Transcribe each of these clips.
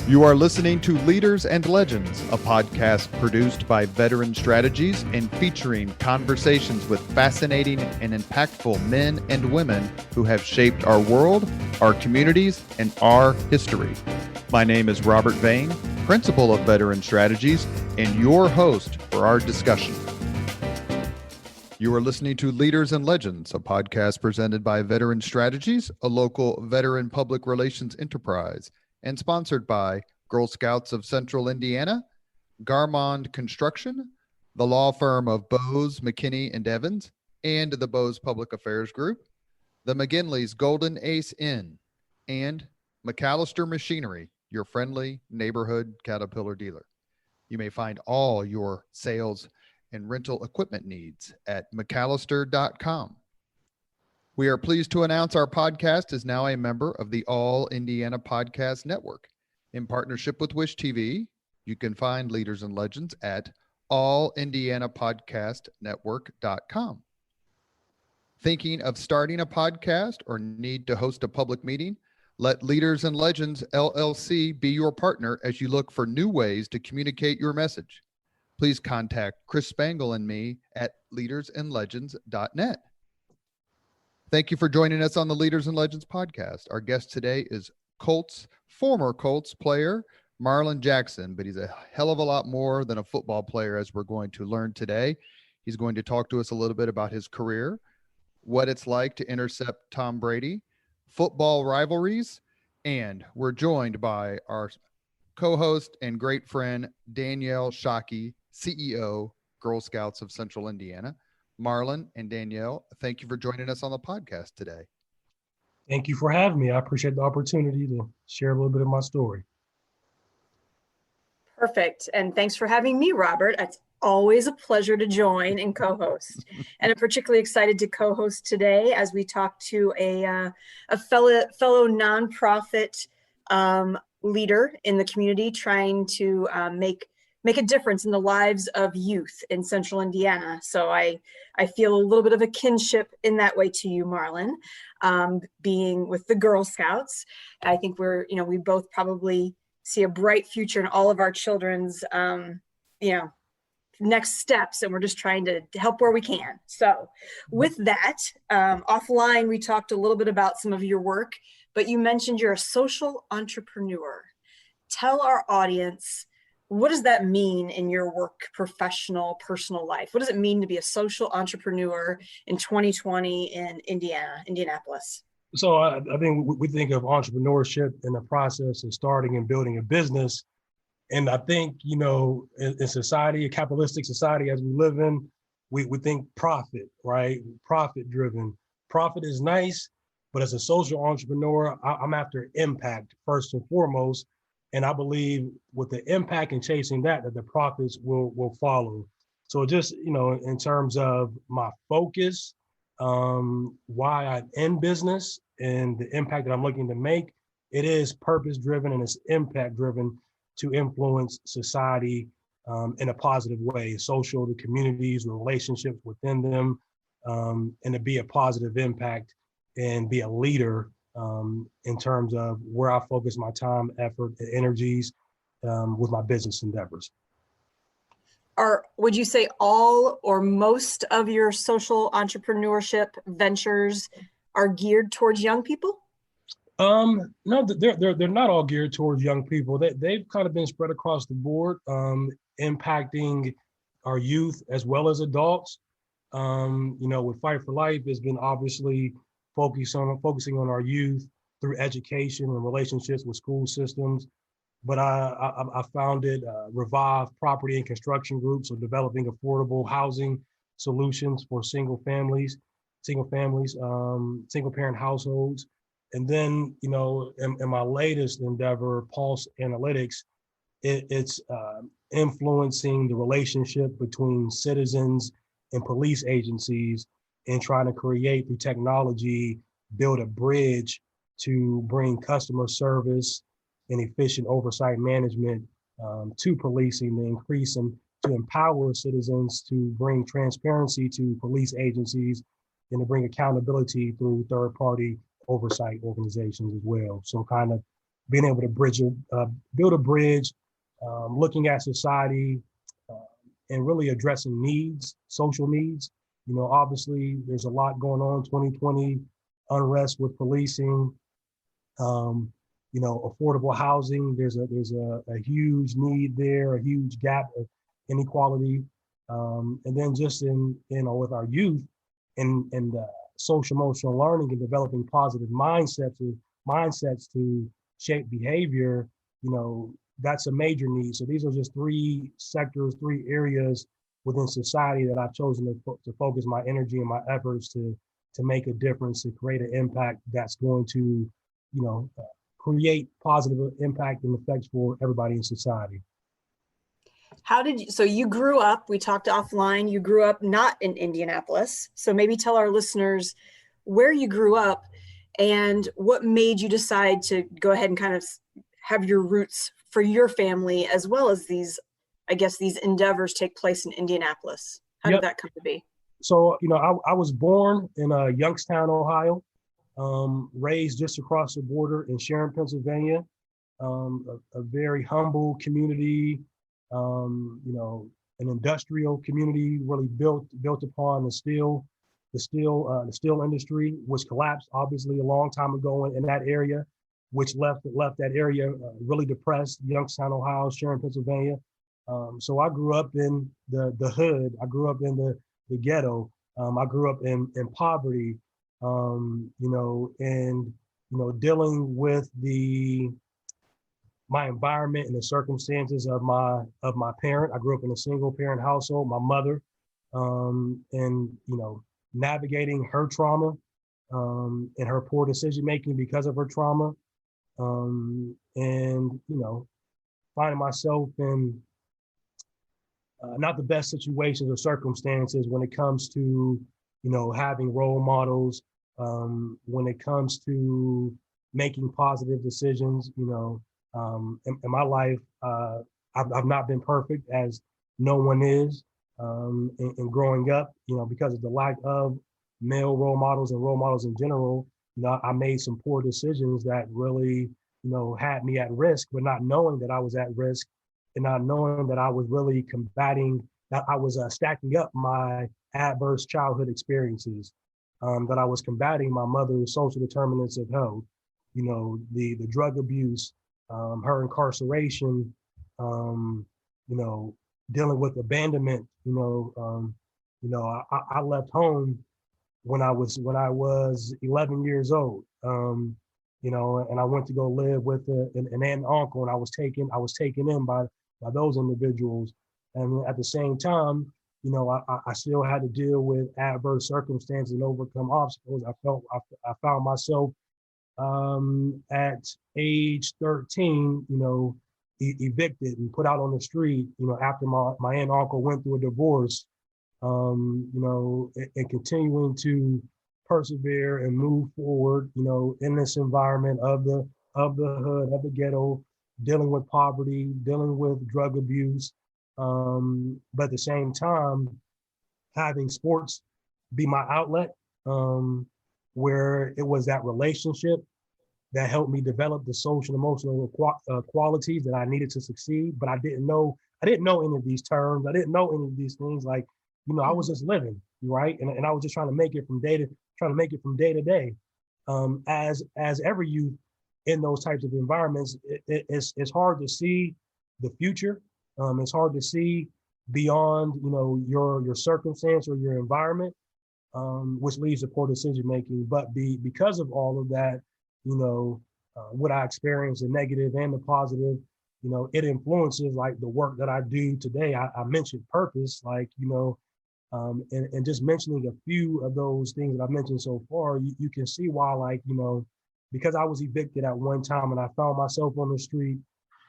You are listening to Leaders and Legends, a podcast produced by Veteran Strategies and featuring conversations with fascinating and impactful men and women who have shaped our world, our communities, and our history. My name is Robert Vane, Principal of Veteran Strategies, and your host for our discussion. You are listening to Leaders and Legends, a podcast presented by Veteran Strategies, a local veteran public relations enterprise, and sponsored by Girl Scouts of Central Indiana, Garmong Construction, the law firm of Bose, McKinney, and Evans, and the Bose Public Affairs Group, the McGinley's Golden Ace Inn, and MacAllister Machinery, your friendly neighborhood Caterpillar dealer. You may find all your sales and rental equipment needs at MacAllister.com. We are pleased to announce our podcast is now a member of the All Indiana Podcast Network. In partnership with Wish TV, you can find Leaders and Legends at allindianapodcastnetwork.com. Thinking of starting a podcast or need to host a public meeting? Let Leaders and Legends LLC be your partner as you look for new ways to communicate your message. Please contact Chris Spangle and me at leadersandlegends.net. Thank you for joining us on the Leaders and Legends podcast. Our guest today is former Colts player, Marlin Jackson, but he's a hell of a lot more than a football player, as we're going to learn today. He's going to talk to us a little bit about his career, what it's like to intercept Tom Brady, football rivalries, and we're joined by our co-host and great friend, Danielle Shockey, CEO, Girl Scouts of Central Indiana. Marlin and Danielle, thank you for joining us on the podcast today. Thank you for having me. I appreciate the opportunity to share a little bit of my story. Perfect. And thanks for having me, Robert. It's always a pleasure to join and co-host. And I'm particularly excited to co-host today as we talk to a fellow nonprofit leader in the community trying to make a difference in the lives of youth in Central Indiana. So I feel a little bit of a kinship in that way to you, Marlin, being with the Girl Scouts. I think we both probably see a bright future in all of our children's, next steps, and we're just trying to help where we can. So with that, offline, we talked a little bit about some of your work, but you mentioned you're a social entrepreneur. Tell our audience, what does that mean in your work, professional, personal life? What does it mean to be a social entrepreneur in 2020 in Indianapolis? So I think we think of entrepreneurship in the process of starting and building a business. And I think, in society, a capitalistic society as we live in, we think profit, right? Profit driven. Profit is nice, but as a social entrepreneur, I'm after impact first and foremost. And I believe with the impact and chasing that the profits will follow. So just, in terms of my focus, why I'm in business and the impact that I'm looking to make, it is purpose driven and it's impact driven to influence society in a positive way, social, the communities, the relationships within them, and to be a positive impact and be a leader in terms of where I focus my time, effort, and energies with my business endeavors. Would you say all or most of your social entrepreneurship ventures are geared towards young people? No, they're not all geared towards young people. They've kind of been spread across the board, impacting our youth as well as adults. With Fight for Life, has been obviously focusing on our youth through education and relationships with school systems. But I founded Revive Property and Construction Group, so developing affordable housing solutions for single parent households. And then, in my latest endeavor, Pulse Analytics, it's influencing the relationship between citizens and police agencies and trying to create through technology, build a bridge to bring customer service and efficient oversight management to policing, to increase and to empower citizens, to bring transparency to police agencies, and to bring accountability through third-party oversight organizations as well. So kind of being able to build a bridge, looking at society, and really addressing needs, social needs. Obviously there's a lot going on, 2020, unrest with policing, affordable housing. There's a huge need there, a huge gap of inequality. And then just with our youth and social emotional learning and developing positive mindsets to shape behavior, that's a major need. So these are just three sectors, three areas within society that I've chosen to focus my energy and my efforts to make a difference, to create an impact that's going to, create positive impact and effects for everybody in society. So you grew up, we talked offline, you grew up not in Indianapolis. So maybe tell our listeners where you grew up and what made you decide to go ahead and kind of have your roots for your family, as well as these endeavors take place in Indianapolis. How did that come to be? So, I was born in Youngstown, Ohio, raised just across the border in Sharon, Pennsylvania, a very humble community, an industrial community really built upon the steel industry, which collapsed obviously a long time ago in that area, which left that area really depressed. Youngstown, Ohio, Sharon, Pennsylvania. So I grew up in the hood. I grew up in the ghetto. I grew up in poverty, dealing with my environment and the circumstances of my parent. I grew up in a single parent household, my mother, and navigating her trauma and her poor decision making because of her trauma, and finding myself in not the best situations or circumstances when it comes to having role models, when it comes to making positive decisions. In my life, I've not been perfect, as no one is. In growing up, because of the lack of male role models and role models in general, I made some poor decisions that really, had me at risk, but not knowing that I was at risk and not knowing that I was really that I was stacking up my adverse childhood experiences, that I was combating my mother's social determinants of health, the drug abuse, her incarceration, dealing with abandonment. I left home when I was 11 years old, and I went to go live with an aunt and uncle, and I was taken in by those individuals. And at the same time, I still had to deal with adverse circumstances and overcome obstacles. I found myself at age 13, evicted and put out on the street, after my aunt and uncle went through a divorce, and continuing to persevere and move forward, in this environment of the hood, of the ghetto, dealing with poverty, dealing with drug abuse, but at the same time, having sports be my outlet, where it was that relationship that helped me develop the social and emotional qualities that I needed to succeed. But I didn't know any of these terms. I didn't know any of these things. Like, I was just living, right? And I was just trying to make it from day to day. As every youth in those types of environments, it's hard to see the future. It's hard to see beyond, your circumstance or your environment, which leads to poor decision making. But because of all of that, what I experienced, the negative and the positive, it influences like the work that I do today. I mentioned purpose, like, and just mentioning a few of those things that I've mentioned so far, you can see why, like, because I was evicted at one time and I found myself on the street,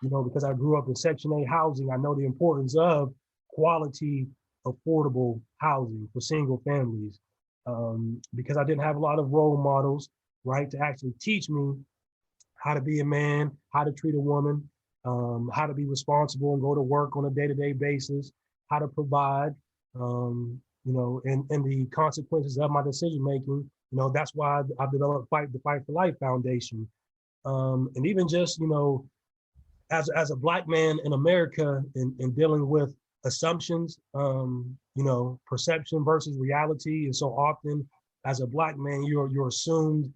because I grew up in Section 8 housing, I know the importance of quality, affordable housing for single families, because I didn't have a lot of role models, right, to actually teach me how to be a man, how to treat a woman, how to be responsible and go to work on a day-to-day basis, how to provide, and the consequences of my decision making. That's why I've developed the Fight for Life Foundation, And even just, as a Black man in America and dealing with assumptions, perception versus reality. And so often as a Black man, you're assumed,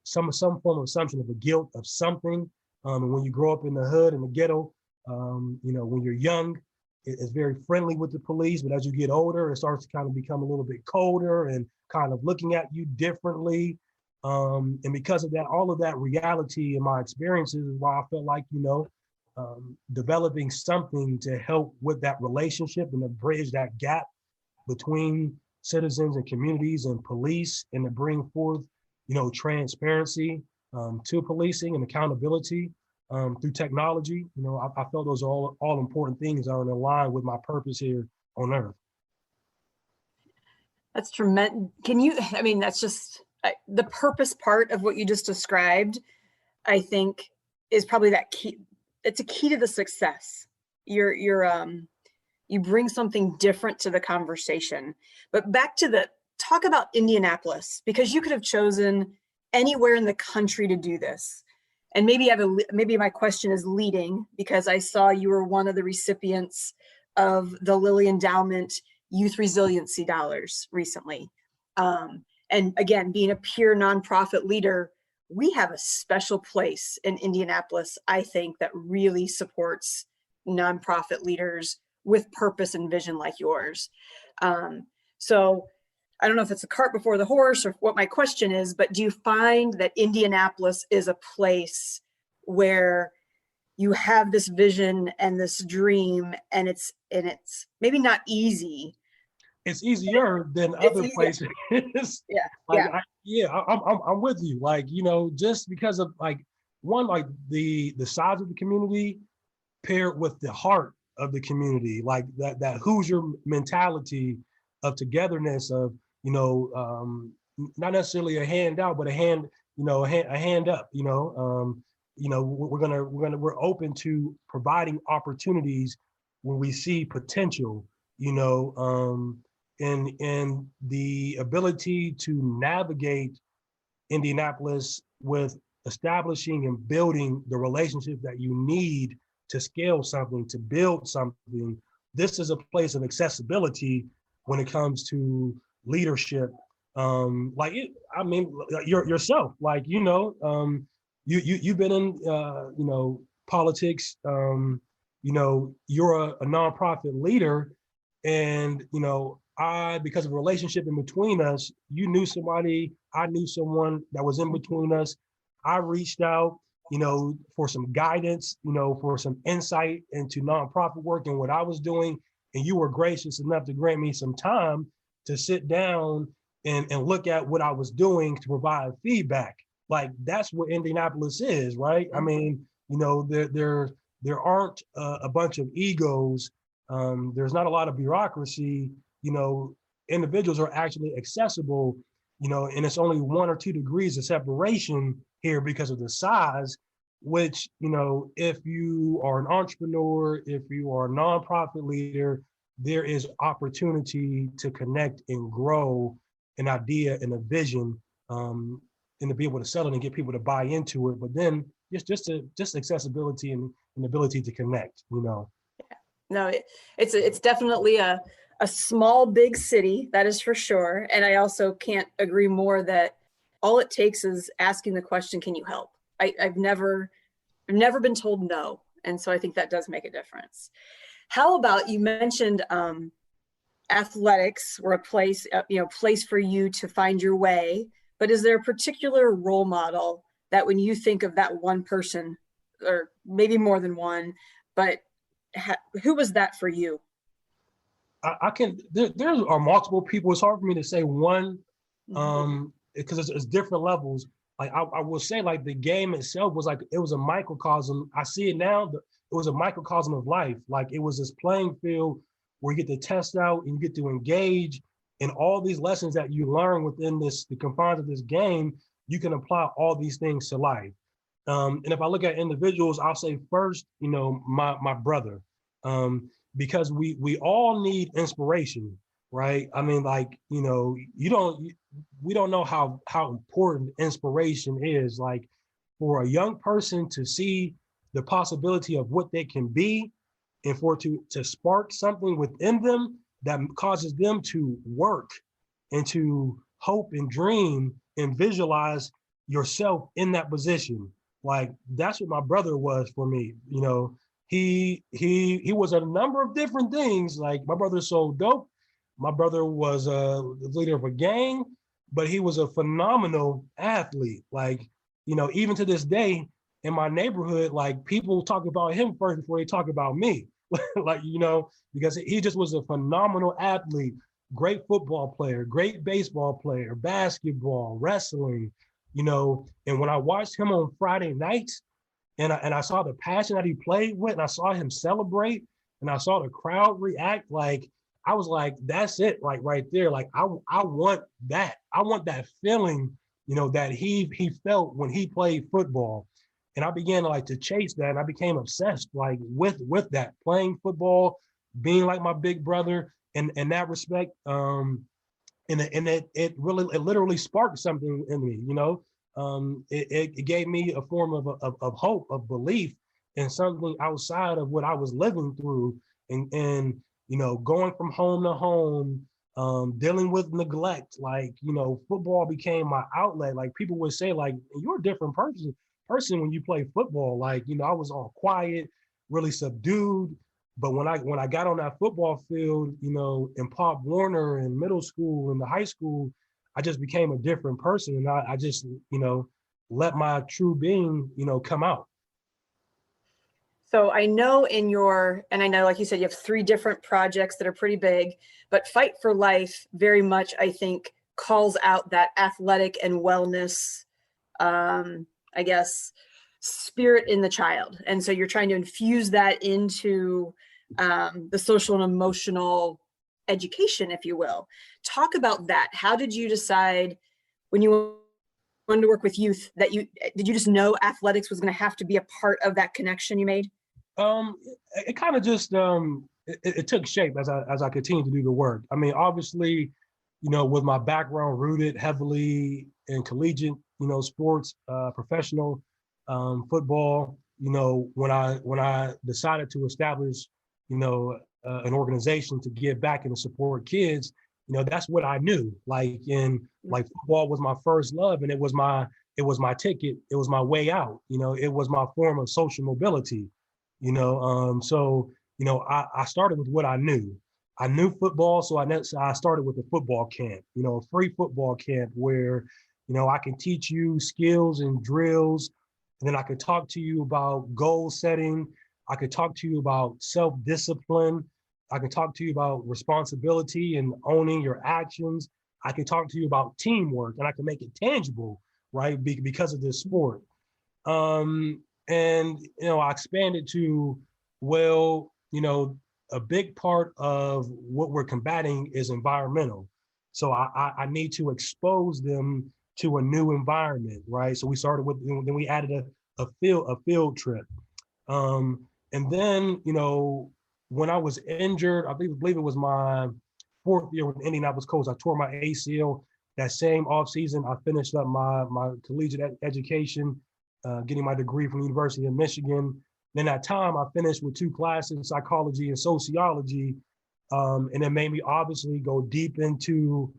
some form of assumption of the guilt of something. And when you grow up in the hood, in the ghetto, when you're young, it's very friendly with the police, but as you get older, it starts to kind of become a little bit colder and kind of looking at you differently. And because of that, all of that reality in my experiences is why I felt like, developing something to help with that relationship and to bridge that gap between citizens and communities and police, and to bring forth, transparency to policing and accountability through technology. I felt those are all important things that are in line with my purpose here on earth. That's tremendous. That's just the purpose part of what you just described, I think, is probably that key. It's a key to the success. You bring something different to the conversation. But back to talk about Indianapolis, because you could have chosen anywhere in the country to do this. And maybe my question is leading, because I saw you were one of the recipients of the Lilly Endowment Youth Resiliency Dollars recently. And again, being a peer nonprofit leader, we have a special place in Indianapolis, I think, that really supports nonprofit leaders with purpose and vision like yours. So I don't know if it's a cart before the horse or what my question is, but do you find that Indianapolis is a place where you have this vision and this dream, and it's maybe not easy? It's easier than other places. Yeah. I'm with you. Just because of the size of the community paired with the heart of the community, like that Hoosier mentality of togetherness, of not necessarily a handout, but a hand up. We're open to providing opportunities when we see potential. And the ability to navigate Indianapolis with establishing and building the relationship that you need to scale something, to build something. This is a place of accessibility when it comes to leadership. Yourself, you've been in, politics, you're a nonprofit leader, and, because of a relationship in between us, you knew somebody, I knew someone that was in between us. I reached out, for some guidance, for some insight into nonprofit work and what I was doing. And you were gracious enough to grant me some time to sit down and look at what I was doing to provide feedback. Like, that's what Indianapolis is, right? I mean, there aren't a bunch of egos. There's not a lot of bureaucracy. Individuals are actually accessible, and it's only 1 or 2 degrees of separation here because of the size, which, if you are an entrepreneur, if you are a nonprofit leader, there is opportunity to connect and grow an idea and a vision, and to be able to sell it and get people to buy into it. But then just accessibility and ability to connect, Yeah. No, it's definitely a small, big city, that is for sure. And I also can't agree more that all it takes is asking the question, can you help? I've never been told no. And so I think that does make a difference. How about, you mentioned athletics were a place, place for you to find your way, but is there a particular role model that when you think of that one person, or maybe more than one, but who was that for you? There are multiple people. It's hard for me to say one, because it's different levels. Like I will say, like, the game itself was it was a microcosm. I see it now. It was a microcosm of life. Like, it was this playing field where you get to test out and you get to engage, and all these lessons that you learn within the confines of this game, you can apply all these things to life. And if I look at individuals, I'll say first, my brother, because we all need inspiration, right? I mean, we don't know how important inspiration is. Like, for a young person to see the possibility of what they can be, and for to spark something within them that causes them to work and to hope and dream and visualize yourself in that position. Like, that's what my brother was for me. You know, he was a number of different things. Like, my brother sold dope. My brother was a leader of a gang, but he was a phenomenal athlete. Like, you know, even to this day in my neighborhood, like, people talk about him first before they talk about me. Like, you know, because he just was a phenomenal athlete, great football player, great baseball player, basketball, wrestling, you know. And when I watched him on Friday nights, and I saw the passion that he played with, and I saw him celebrate, and I saw the crowd react, like, I was like, that's it, like, right there. Like, I want that. I want that feeling, you know, that he felt when he played football. And I began to like to chase that, and I became obsessed like with that, playing football, being like my big brother in that respect. And it literally sparked something in me, you know. It gave me a form of hope, of belief in something outside of what I was living through, and you know, going from home to home, dealing with neglect. Like, you know, football became my outlet. Like, people would say, like, you're a different person when you play football. Like, you know, I was all quiet, really subdued. But when I got on that football field, you know, in Pop Warner in middle school and the high school, I just became a different person. And I just, you know, let my true being, you know, come out. So I know and I know, like you said, you have 3 different projects that are pretty big, but Fight for Life very much, I think, calls out that athletic and wellness, I guess, spirit in the child. And so you're trying to infuse that into the social and emotional education, if you will. Talk about that. How did you decide, when you wanted to work with youth, did you just know athletics was going to have to be a part of that connection you made? It kind of just it took shape as I continued to do the work. I mean, obviously, you know, with my background rooted heavily in collegiate, you know, sports, professional football, you know, when I decided to establish, you know, an organization to give back and to support kids, you know, that's what I knew. Like, like, football was my first love, and it was my ticket. It was my way out. You know, it was my form of social mobility. You know, so, you know, I started with what I knew. I knew football, so I started with a football camp, you know, a free football camp where, you know, I can teach you skills and drills, and then I could talk to you about goal setting. I could talk to you about self-discipline. I can talk to you about responsibility and owning your actions. I can talk to you about teamwork, and I can make it tangible, right? Because of this sport. And, you know, I expanded to, well, you know, a big part of what we're combating is environmental. So I need to expose them to a new environment, right? So we started with, then we added a field trip. And then, you know, when I was injured, I believe it was my 4th year with the Indianapolis Colts, I tore my ACL. That same offseason, I finished up my collegiate education, getting my degree from the University of Michigan. Then that time I finished with 2 classes, psychology and sociology. And it made me obviously go deep into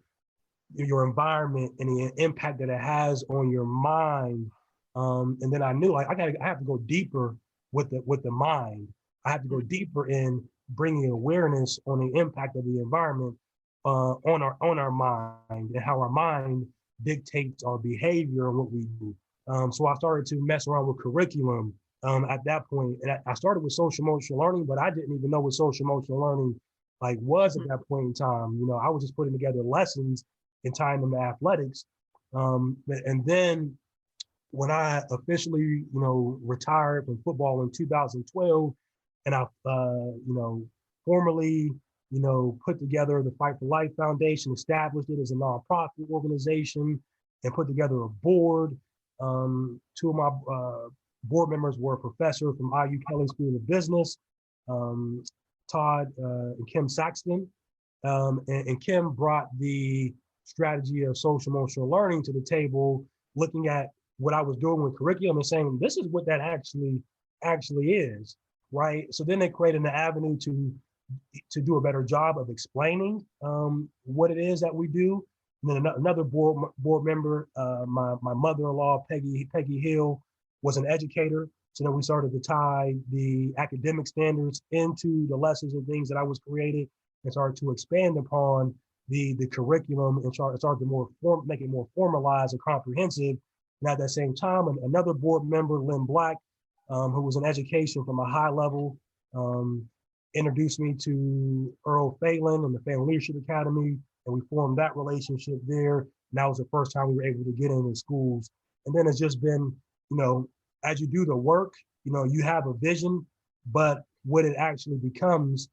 your environment and the impact that it has on your mind. And then I knew, like, I have to go deeper with the mind. I have to go deeper in bringing awareness on the impact of the environment on our mind, and how our mind dictates our behavior and what we do. So I started to mess around with curriculum at that point. And I started with social emotional learning, but I didn't even know what social emotional learning like was at that point in time. You know, I was just putting together lessons and tying them to athletics. And then when I officially, you know, retired from football in 2012, and I, you know, formally, you know, put together the Fight for Life Foundation, established it as a nonprofit organization, and put together a board. 2 of my board members were a professor from IU Kelley School of Business, Todd and Kim Saxton. And Kim brought the strategy of social emotional learning to the table, looking at what I was doing with curriculum and saying, this is what that actually is, right? So then they created an avenue to do a better job of explaining what it is that we do. And then another board member, my mother-in-law, Peggy Hill, was an educator. So then we started to tie the academic standards into the lessons and things that I was created, and started to expand upon the curriculum and started to make it more formalized and comprehensive. And at that same time, another board member, Lynn Black, who was in education from a high level, introduced me to Earl Phelan and the Family Leadership Academy, and we formed that relationship there. And that was the first time we were able to get into schools. And then it's just been, as you do the work, you have a vision, but what it actually becomes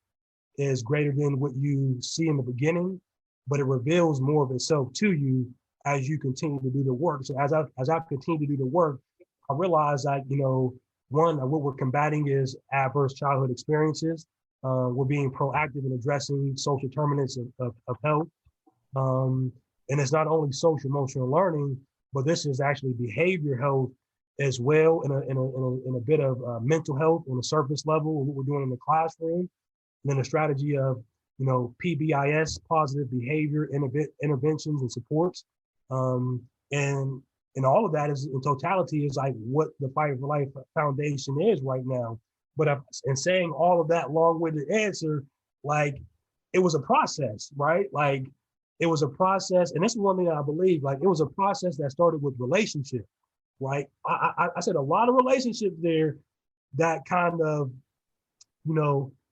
is greater than what you see in the beginning, but it reveals more of itself to you as you continue to do the work. So as I continue to do the work, I realize that, one, what we're combating is adverse childhood experiences. We're being proactive in addressing social determinants of health. And it's not only social emotional learning, but this is actually behavior health as well, in a bit of mental health on a surface level, what we're doing in the classroom. And then a strategy of, PBIS, positive behavior interventions and supports. And all of that is in totality is like what the Fight for Life Foundation is right now. But in saying all of that long-winded answer, like it was a process, right? Like it was a process. And this is one thing I believe, like it was a process that started with relationship, right? I said a lot of relationships there that kind of,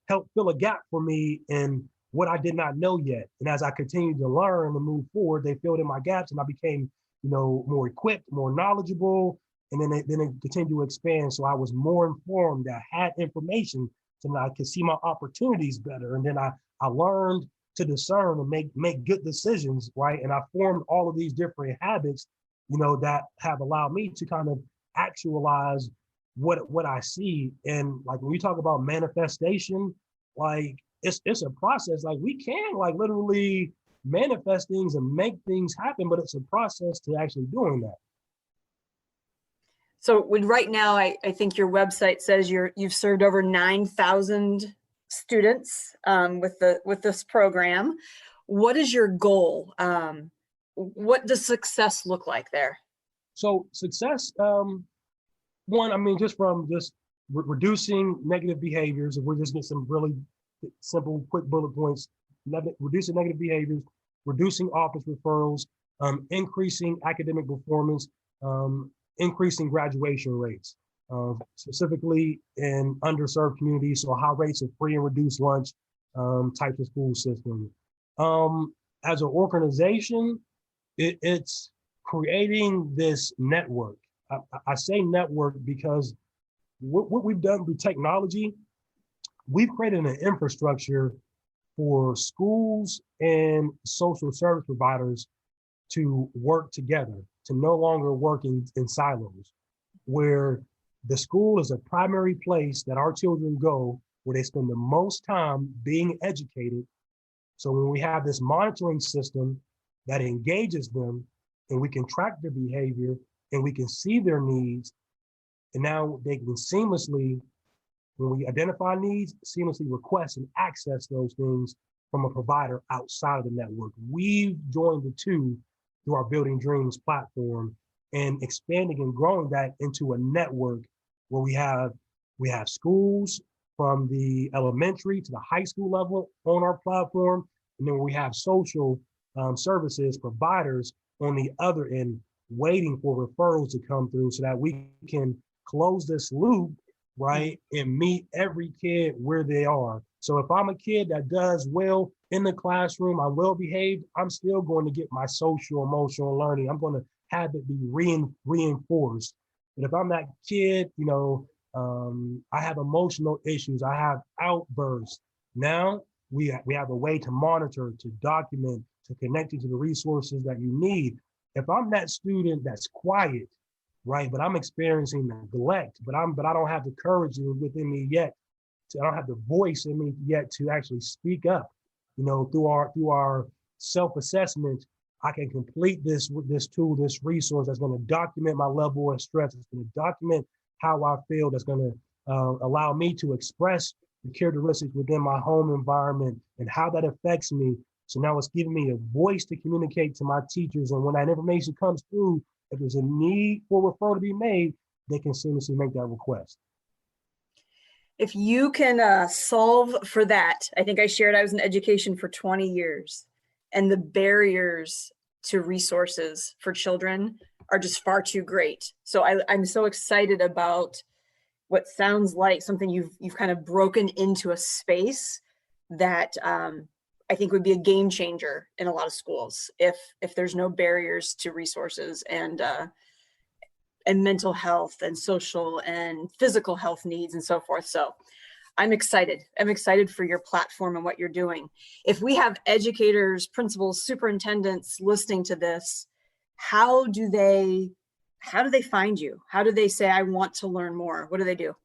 helped fill a gap for me in what I did not know yet. And as I continued to learn and move forward, they filled in my gaps and I became, more equipped, more knowledgeable. And then it continued to expand. So I was more informed, I had information so that I could see my opportunities better. And then I learned to discern and make good decisions, right? And I formed all of these different habits, that have allowed me to kind of actualize what I see. And like when we talk about manifestation, like it's a process. Like we can like literally manifest things and make things happen, but it's a process to actually doing that. So right now, I think your website says you've served over 9,000 students with this program. What is your goal? What does success look like there? So success, one, just from reducing negative behaviors, if we're just getting some really simple, quick bullet points, reducing negative behaviors, reducing office referrals, increasing academic performance, increasing graduation rates, specifically in underserved communities, so high rates of free and reduced lunch types of school system. As an organization, it's creating this network. I say network because what we've done through technology, we've created an infrastructure for schools and social service providers to work together, to no longer work in silos, where the school is a primary place that our children go, where they spend the most time being educated. So when we have this monitoring system that engages them and we can track their behavior and we can see their needs, and now they can seamlessly, when we identify needs, seamlessly request and access those things from a provider outside of the network. We've joined the two through our Building Dreams platform and expanding and growing that into a network where we have schools from the elementary to the high school level on our platform. And then we have social services providers on the other end waiting for referrals to come through so that we can close this loop, right, and meet every kid where they are. So if I'm a kid that does well in the classroom, I'm well behaved, I'm still going to get my social emotional learning. I'm going to have it be reinforced. But if I'm that kid, I have emotional issues, I have outbursts. Now we have a way to monitor, to document, to connect you to the resources that you need. If I'm that student that's quiet, right, but I'm experiencing neglect, but I don't have the courage within me yet. I don't have the voice in me yet to actually speak up, through our self-assessment. I can complete this tool, this resource that's going to document my level of stress. It's going to document how I feel. That's going to allow me to express the characteristics within my home environment and how that affects me. So now it's giving me a voice to communicate to my teachers. And when that information comes through, if there's a need for referral to be made, they can seamlessly make that request. If you can solve for that, I think I shared I was in education for 20 years, and the barriers to resources for children are just far too great. So I'm so excited about what sounds like something you've kind of broken into a space that I think would be a game changer in a lot of schools if there's no barriers to resources and mental health and social and physical health needs and so forth. So I'm excited. I'm excited for your platform and what you're doing. If we have educators, principals, superintendents listening to this, how do they find you? How do they say, I want to learn more? What do they do?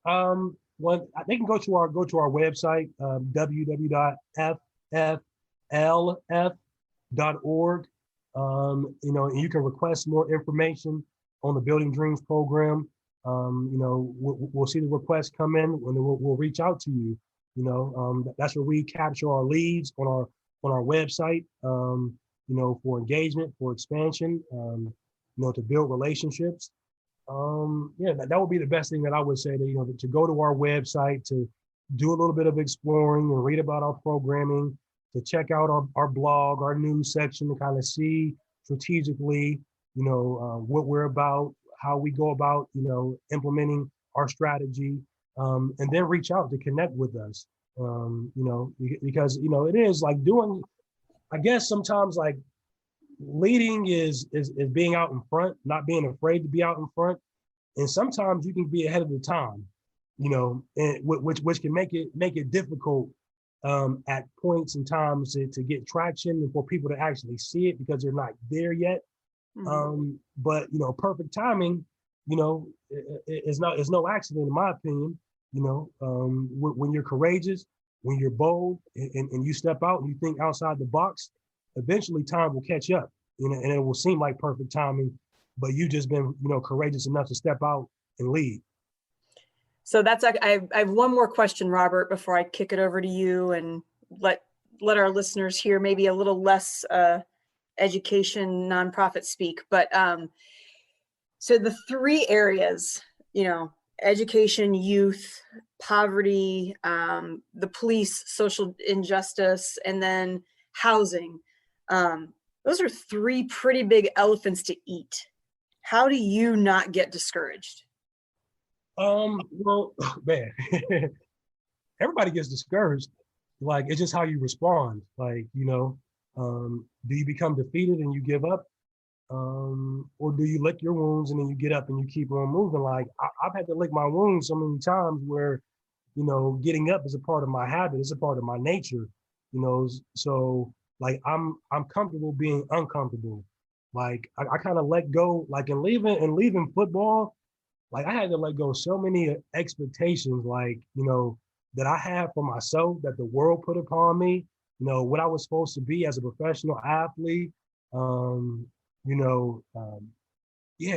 Well, they can go to our website, www.fflf.org. And you can request more information on the Building Dreams program. We'll see the requests come in, and we'll reach out to you. That's where we capture our leads on our website. For engagement, for expansion. To build relationships. That would be the best thing that I would say, to go to our website, to do a little bit of exploring and read about our programming, to check out our blog, our news section, to kind of see strategically, what we're about, how we go about, implementing our strategy, and then reach out to connect with us. Because, it is like doing, I guess sometimes like leading is being out in front, not being afraid to be out in front. And sometimes you can be ahead of the time, and which can make it difficult at points and times to get traction and for people to actually see it because they're not there yet. Mm-hmm. But perfect timing, is no accident in my opinion. When you're courageous, when you're bold, and you step out and you think outside the box, eventually time will catch up, and it will seem like perfect timing, but you just been, courageous enough to step out and lead. So that's, I have one more question, Robert, before I kick it over to you and let our listeners hear maybe a little less education nonprofit speak. But so the three areas, education, youth, poverty, the police, social injustice, and then housing. Those are three pretty big elephants to eat. How do you not get discouraged? Well, man, everybody gets discouraged. Like, it's just how you respond. Like, do you become defeated and you give up? Or do you lick your wounds and then you get up and you keep on moving? Like, I've had to lick my wounds so many times where, getting up is a part of my habit. It's a part of my nature, so like, I'm comfortable being uncomfortable. Like, I kind of let go, like in leaving football, like I had to let go so many expectations, like, that I had for myself, that the world put upon me, what I was supposed to be as a professional athlete,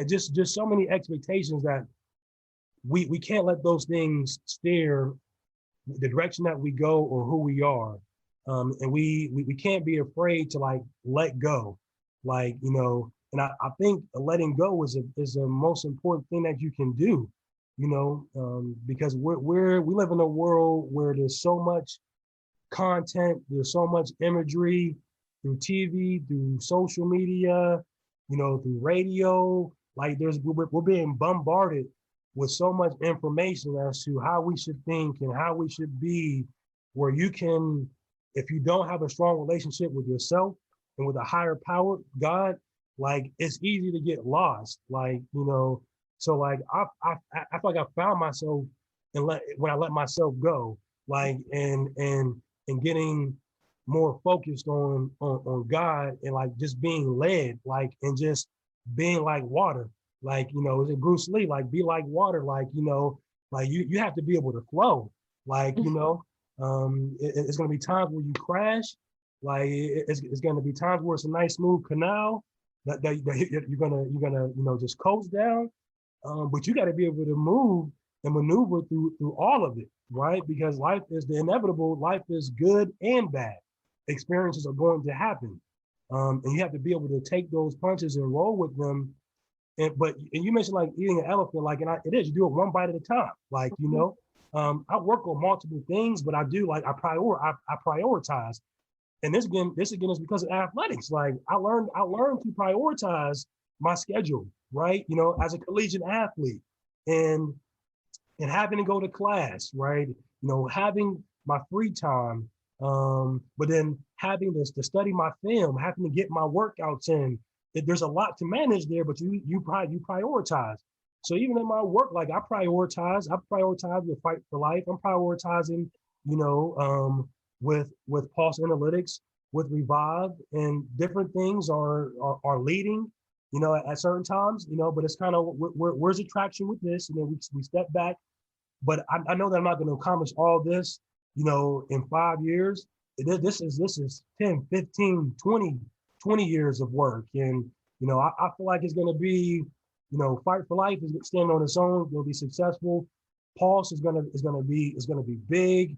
just so many expectations that we can't let those things steer the direction that we go or who we are. And we can't be afraid to like let go, like, and I think letting go is the most important thing that you can do, because we live in a world where there's so much content, there's so much imagery through TV, through social media, through radio. Like, we're being bombarded with so much information as to how we should think and how we should be, where you can, if you don't have a strong relationship with yourself and with a higher power, God, like, it's easy to get lost. Like, so like I feel like I found myself when I let myself go, like, and getting more focused on God and like just being led, like, and just being like water. Like, is it Bruce Lee? Like, be like water, like, like you have to be able to flow. Like, it's gonna be times where you crash, Like it's going to be times where it's a nice smooth canal that you're gonna just coast down, but you got to be able to move and maneuver through all of it, right? Because life is the inevitable. Life is good and bad. Experiences are going to happen, and you have to be able to take those punches and roll with them. And you mentioned like eating an elephant, like, and it is, you do it one bite at a time, like, I work on multiple things, but I do like I prioritize. And this again is because of athletics. Like I learned to prioritize my schedule, right? As a collegiate athlete, and having to go to class, right? Having my free time, but then having to study my film, having to get my workouts in. There's a lot to manage there, but you prioritize. So even in my work, like I prioritize with Fight for Life. I'm prioritizing, with Pulse Analytics, with Revive, and different things are leading, at certain times, but it's kind of where's the traction with this, and then we step back. But I know that I'm not going to accomplish all this, in 5 years. This is 10, 15, 20 years of work. And, I feel like it's going to be, Fight for Life is standing on its own, going to be successful. Pulse is going to be big,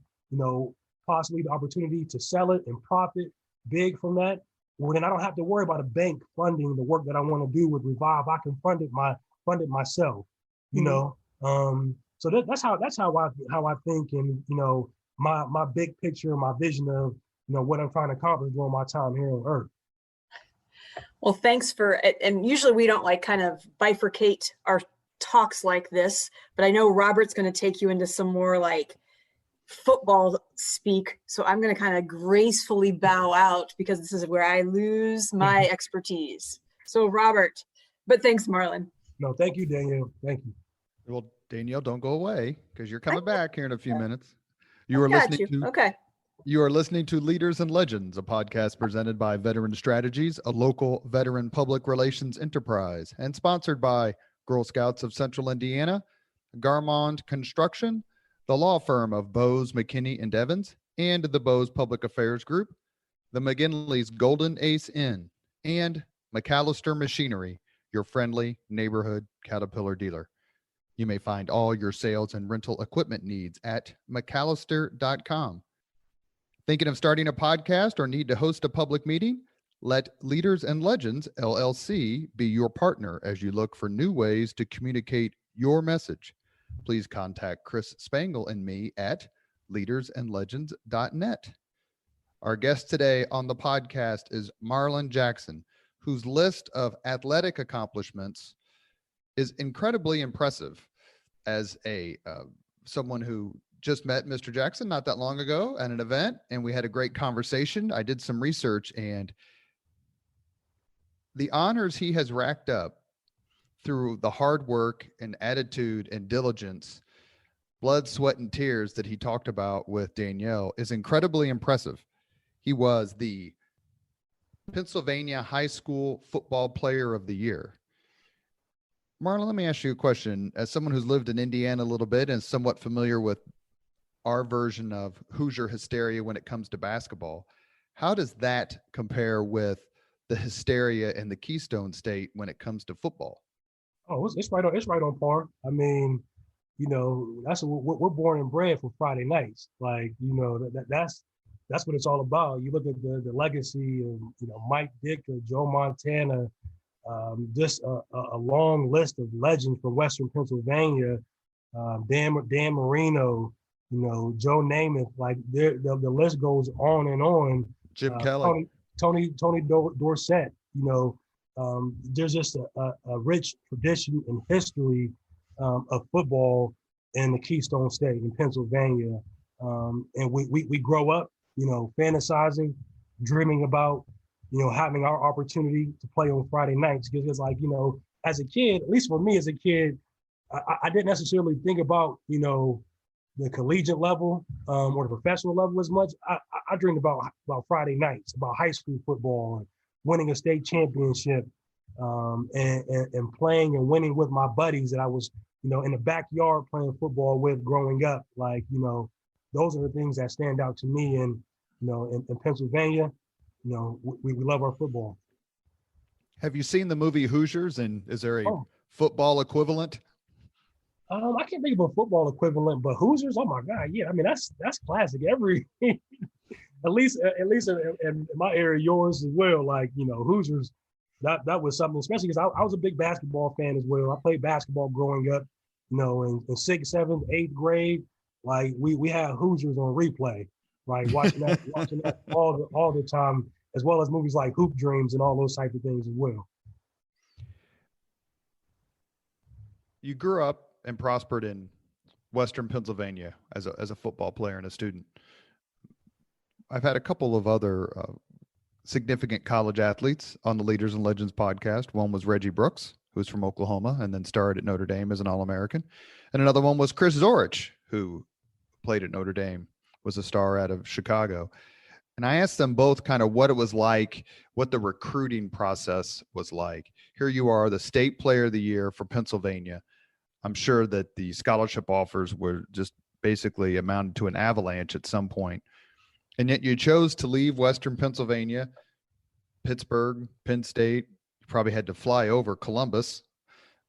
possibly the opportunity to sell it and profit big from that. Well, then I don't have to worry about a bank funding the work that I want to do with Revive. I can fund it myself, So that's how I think, and my big picture, my vision of what I'm trying to accomplish during my time here on Earth. Well, thanks and usually we don't like kind of bifurcate our talks like this, but I know Robert's going to take you into some more like football speak. So I'm going to kind of gracefully bow out because this is where I lose my expertise. So Robert, but thanks, Marlin. No, thank you, Danielle. Thank you. Well, Danielle, don't go away because you're coming back here in a few minutes. You are listening to Leaders and Legends, a podcast presented by Veteran Strategies, a local veteran public relations enterprise, and sponsored by Girl Scouts of Central Indiana, Garmong Construction, the law firm of Bose, McKinney, and Evans, and the Bose Public Affairs Group, the McGinley's Golden Ace Inn, and MacAllister Machinery, your friendly neighborhood Caterpillar dealer. You may find all your sales and rental equipment needs at MacAllister.com. Thinking of starting a podcast or need to host a public meeting? Let Leaders and Legends, LLC, be your partner as you look for new ways to communicate your message. Please contact Chris Spangle and me at leadersandlegends.net. Our guest today on the podcast is Marlin Jackson, whose list of athletic accomplishments is incredibly impressive. As someone who just met Mr. Jackson not that long ago at an event, and we had a great conversation. I did some research, and the honors he has racked up through the hard work and attitude and diligence, blood, sweat, and tears that he talked about with Danielle is incredibly impressive. He was the Pennsylvania High School Football Player of the Year. Marlon, let me ask you a question. As someone who's lived in Indiana a little bit and somewhat familiar with our version of Hoosier hysteria when it comes to basketball, how does that compare with the hysteria in the Keystone State when it comes to football? Oh, it's right on par. I mean, that's what we're born and bred for Friday nights. Like, that's what it's all about. You look at the legacy of Mike Dick, Joe Montana. Just a long list of legends from Western Pennsylvania, Dan Marino, Joe Namath, like the list goes on and on. Jim Kelly, Tony Dorsett, there's just a rich tradition and history of football in the Keystone State in Pennsylvania, and we grow up, fantasizing, dreaming about having our opportunity to play on Friday nights. Because it's like, as a kid, at least for me as a kid, I didn't necessarily think about, the collegiate level or the professional level as much. I dreamed about Friday nights, about high school football, and winning a state championship, and playing and winning with my buddies that I was, in the backyard playing football with growing up. Like, those are the things that stand out to me. And, in Pennsylvania, we love our football. Have you seen the movie Hoosiers, and is there a Oh. football equivalent? I can't think of a football equivalent, but Hoosiers, oh my God, yeah. I mean, that's classic. Every at least in my area, yours as well. Like, Hoosiers, that was something, especially because I was a big basketball fan as well. I played basketball growing up, in sixth, seventh, eighth grade. Like we had Hoosiers on replay, right? Watching that all the time, as well as movies like Hoop Dreams and all those type of things as well. You grew up and prospered in Western Pennsylvania as a football player and a student. I've had a couple of other significant college athletes on the Leaders and Legends podcast. One was Reggie Brooks, who's from Oklahoma and then starred at Notre Dame as an All-American. And another one was Chris Zorich, who played at Notre Dame, was a star out of Chicago. And I asked them both kind of what it was like, what the recruiting process was like. Here you are, the state player of the year for Pennsylvania. I'm sure that the scholarship offers were just basically amounted to an avalanche at some point. And yet you chose to leave Western Pennsylvania, Pittsburgh, Penn State. You probably had to fly over Columbus,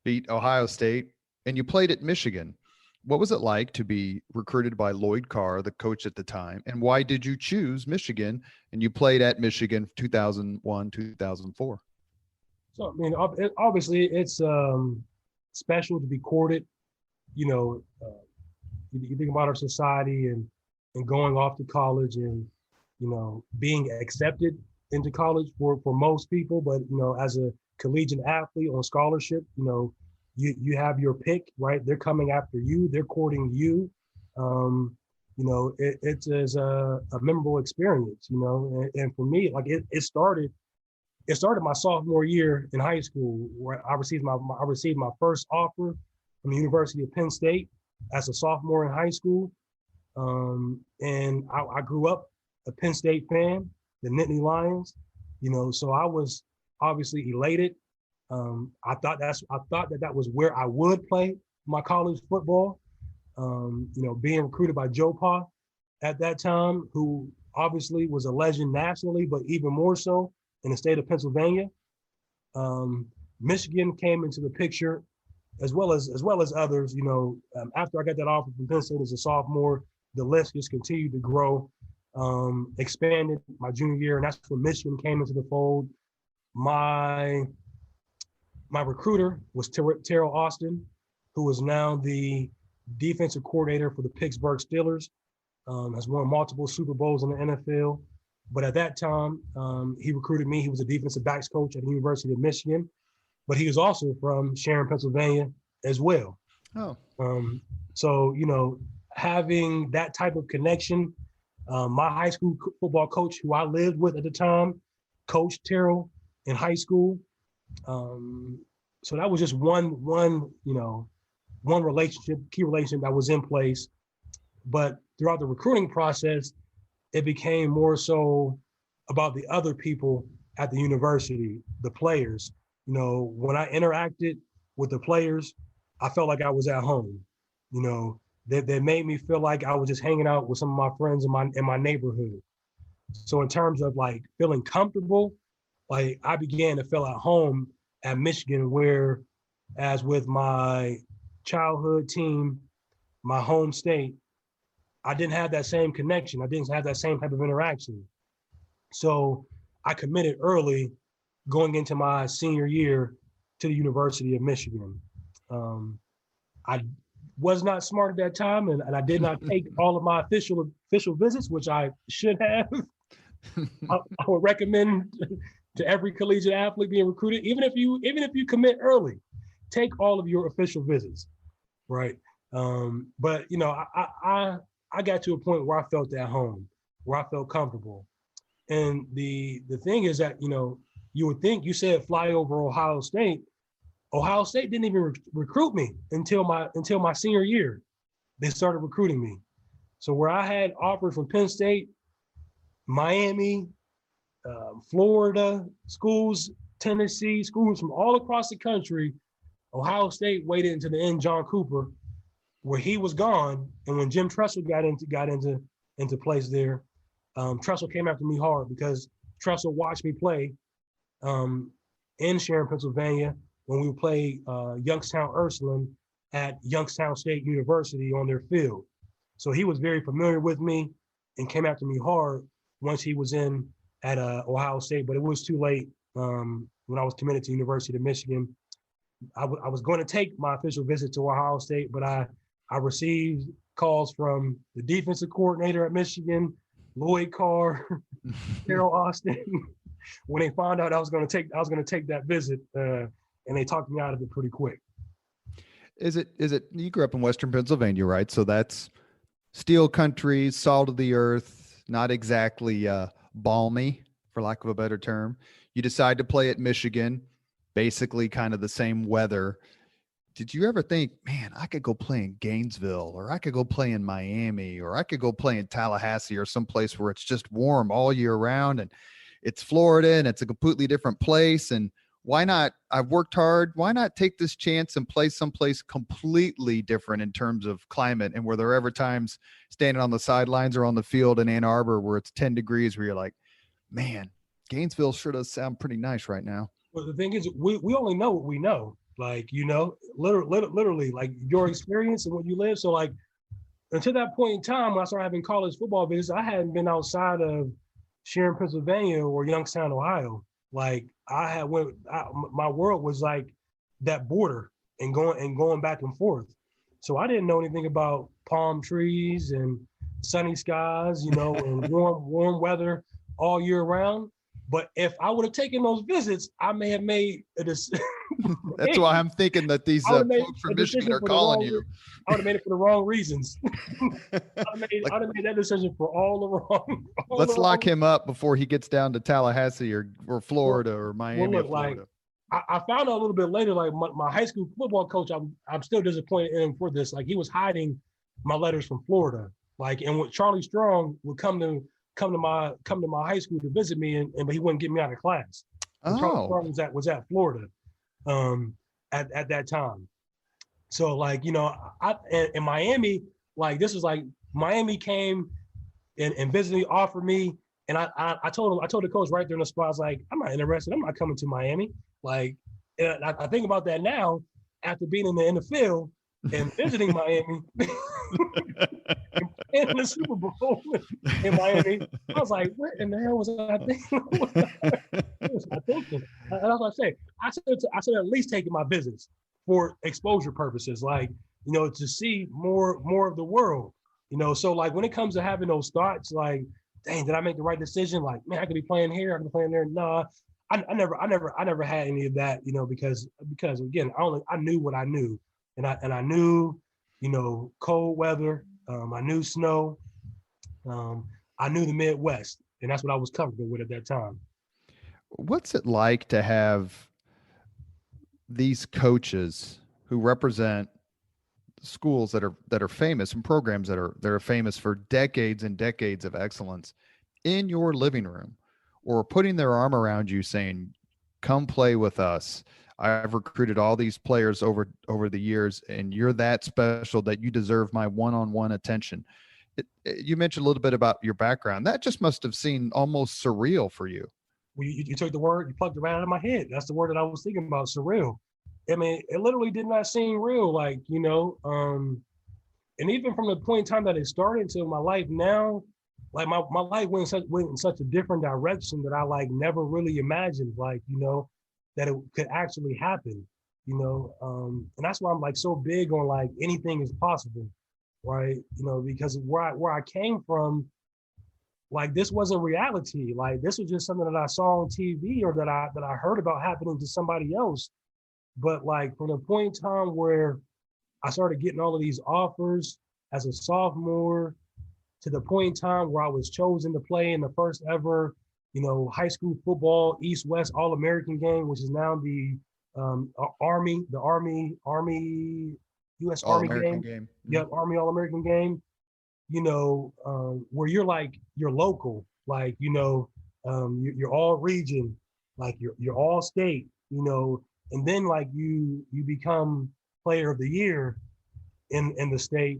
beat Ohio State, and you played at Michigan. What was it like to be recruited by Lloyd Carr, the coach at the time? And why did you choose Michigan? And you played at Michigan 2001, 2004. So, I mean, obviously it's special to be courted. You think about our society and going off to college and, being accepted into college for most people. But, as a collegiate athlete on scholarship, you have your pick, right? They're coming after you. They're courting you. It is a memorable experience, and for me, like it started my sophomore year in high school, where I received my first offer from the University of Penn State as a sophomore in high school. And I grew up a Penn State fan, the Nittany Lions, so I was obviously elated. I thought that was where I would play my college football. Being recruited by Joe Pa at that time, who obviously was a legend nationally, but even more so in the state of Pennsylvania. Michigan came into the picture as well as others. After I got that offer from Penn State as a sophomore, the list just continued to grow, expanded my junior year, and that's when Michigan came into the fold. My recruiter was Terrell Austin, who is now the defensive coordinator for the Pittsburgh Steelers, has won multiple Super Bowls in the NFL. But at that time, he recruited me. He was a defensive backs coach at the University of Michigan, but he was also from Sharon, Pennsylvania as well. Oh. So, having that type of connection, my high school football coach, who I lived with at the time, coached Terrell in high school. So that was just one key relationship that was in place. But throughout the recruiting process, it became more so about the other people at the university, the players. When I interacted with the players, I felt like I was at home. They made me feel like I was just hanging out with some of my friends in my neighborhood. So in terms of like feeling comfortable, like I began to feel at home at Michigan, where as with my childhood team, my home state, I didn't have that same connection. I didn't have that same type of interaction. So I committed early going into my senior year to the University of Michigan. I was not smart at that time, and I did not take all of my official visits, which I should have. I would recommend to every collegiate athlete being recruited, even if you commit early, take all of your official visits, right? But I got to a point where I felt at home, where I felt comfortable. And the thing is that, you would think, you said fly over Ohio State. Ohio State didn't even recruit me until my senior year. They started recruiting me. So where I had offers from Penn State, Miami, Florida, schools, Tennessee, schools from all across the country, Ohio State waited until the end, John Cooper, where he was gone. And when Jim Tressel got into place there, Tressel came after me hard because Tressel watched me play in Sharon, Pennsylvania, when we would play Youngstown Ursuline at Youngstown State University on their field. So he was very familiar with me and came after me hard once he was in at Ohio State, but it was too late when I was committed to University of Michigan. I was going to take my official visit to Ohio State, but I received calls from the defensive coordinator at Michigan, Lloyd Carr, Carol Austin, when they found out I was going to take that visit, and they talked me out of it pretty quick. Is it you grew up in Western Pennsylvania, right? So that's steel country, salt of the earth, not exactly balmy, for lack of a better term. You decide to play at Michigan, basically kind of the same weather. Did you ever think, man, I could go play in Gainesville, or I could go play in Miami, or I could go play in Tallahassee, or someplace where it's just warm all year round and it's Florida and it's a completely different place? And why not? I've worked hard. Why not take this chance and play someplace completely different in terms of climate, and where there are ever times standing on the sidelines or on the field in Ann Arbor where it's 10 degrees where you're like, man, Gainesville sure does sound pretty nice right now. Well, the thing is, we only know what we know. Like, literally, like your experience and what you live. So like, until that point in time, when I started having college football visits, I hadn't been outside of Sharon, Pennsylvania or Youngstown, Ohio. Like my world was like that border and going back and forth. So I didn't know anything about palm trees and sunny skies, and warm weather all year round. But if I would have taken those visits, I may have made a decision. That's why I'm thinking that these folks from Michigan are calling you. I would have made it for the wrong reasons. I'd have made that decision for all the wrong. Let's lock him up before he gets down to Tallahassee or Florida or Miami. Well, look, or Florida. Like I found out a little bit later, like my high school football coach, I'm still disappointed in him for this. Like, he was hiding my letters from Florida. Like, and when Charlie Strong would come to my high school to visit me, but he wouldn't get me out of class. Charlie Strong was at Florida at that time. So like, in Miami, like this was like Miami came and visited me, offered me, and I told the coach right there in the spot, I was like, I'm not interested. I'm not coming to Miami. Like, and I think about that now after being in the field and visiting Miami and in the Super Bowl in Miami. I was like, what in the hell was I thinking? What was I thinking? And that's what I say. I said at least taking my visits for exposure purposes, like, to see more of the world. So like when it comes to having those thoughts, like, dang, did I make the right decision? Like, man, I could be playing here, I could be playing there. Nah, I never had any of that, because again, I knew what I knew. And I knew, cold weather. I knew snow. I knew the Midwest, and that's what I was comfortable with at that time. What's it like to have these coaches who represent schools that are famous and programs that are famous for decades and decades of excellence in your living room, or putting their arm around you saying, come play with us? I've recruited all these players over the years, and you're that special that you deserve my one-on-one attention. You mentioned a little bit about your background. That just must have seemed almost surreal for you. Well, you took the word, you plucked it right out of my head. That's the word that I was thinking about, surreal. I mean, it literally did not seem real, like, and even from the point in time that it started to my life now, like my life went in such a different direction that I like never really imagined, like, that it could actually happen, and that's why I'm like so big on like anything is possible, right? Because where I came from, like this wasn't reality. Like this was just something that I saw on TV or that I heard about happening to somebody else. But like from the point in time where I started getting all of these offers as a sophomore, to the point in time where I was chosen to play in the first ever high school football East-West All-American game, which is now the U.S. Army game. Mm-hmm. Yep, Army All-American game. Where you're local, like you're all region, like you're all state, and then like you become player of the year in the state.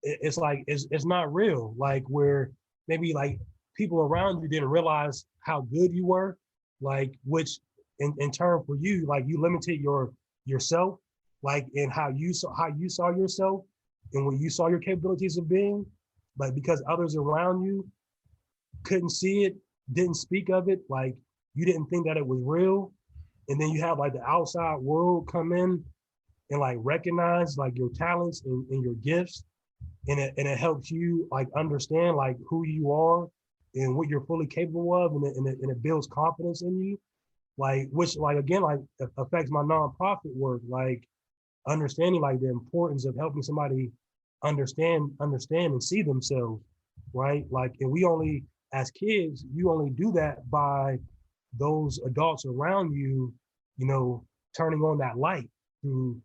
It's like it's not real. Like where maybe like people around you didn't realize how good you were, like, which in turn for you, like, you limited yourself, like, in how you saw yourself and what you saw your capabilities of being, like, because others around you couldn't see it, didn't speak of it, like, you didn't think that it was real. And then you have like the outside world come in and like recognize like your talents and your gifts. And it helps you like understand like who you are and what you're fully capable of. And it builds confidence in you. Like, which like, again, like affects my nonprofit work, like understanding like the importance of helping somebody understand and see themselves, right? Like, and we only, as kids, you only do that by those adults around you, you know, turning on that light through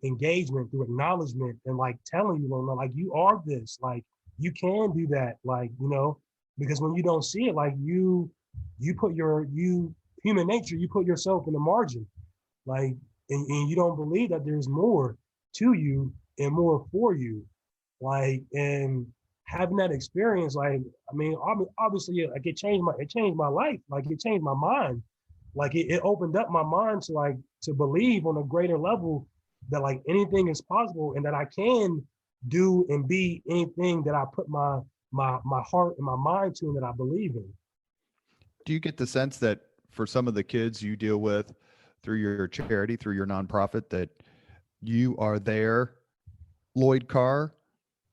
engagement, through acknowledgement, and like telling you, like, you are this, like, you can do that, like, you know, because when you don't see it, like, you put human nature, you put yourself in the margin, like, and you don't believe that there's more to you and more for you, like, and having that experience, like, I mean, obviously, like, it changed my life, like, it changed my mind, like, it opened up my mind to like to believe on a greater level that like anything is possible and that I can do and be anything that I put my heart and my mind to and that I believe in. Do you get the sense that for some of the kids you deal with through your charity, through your nonprofit, that you are their Lloyd Carr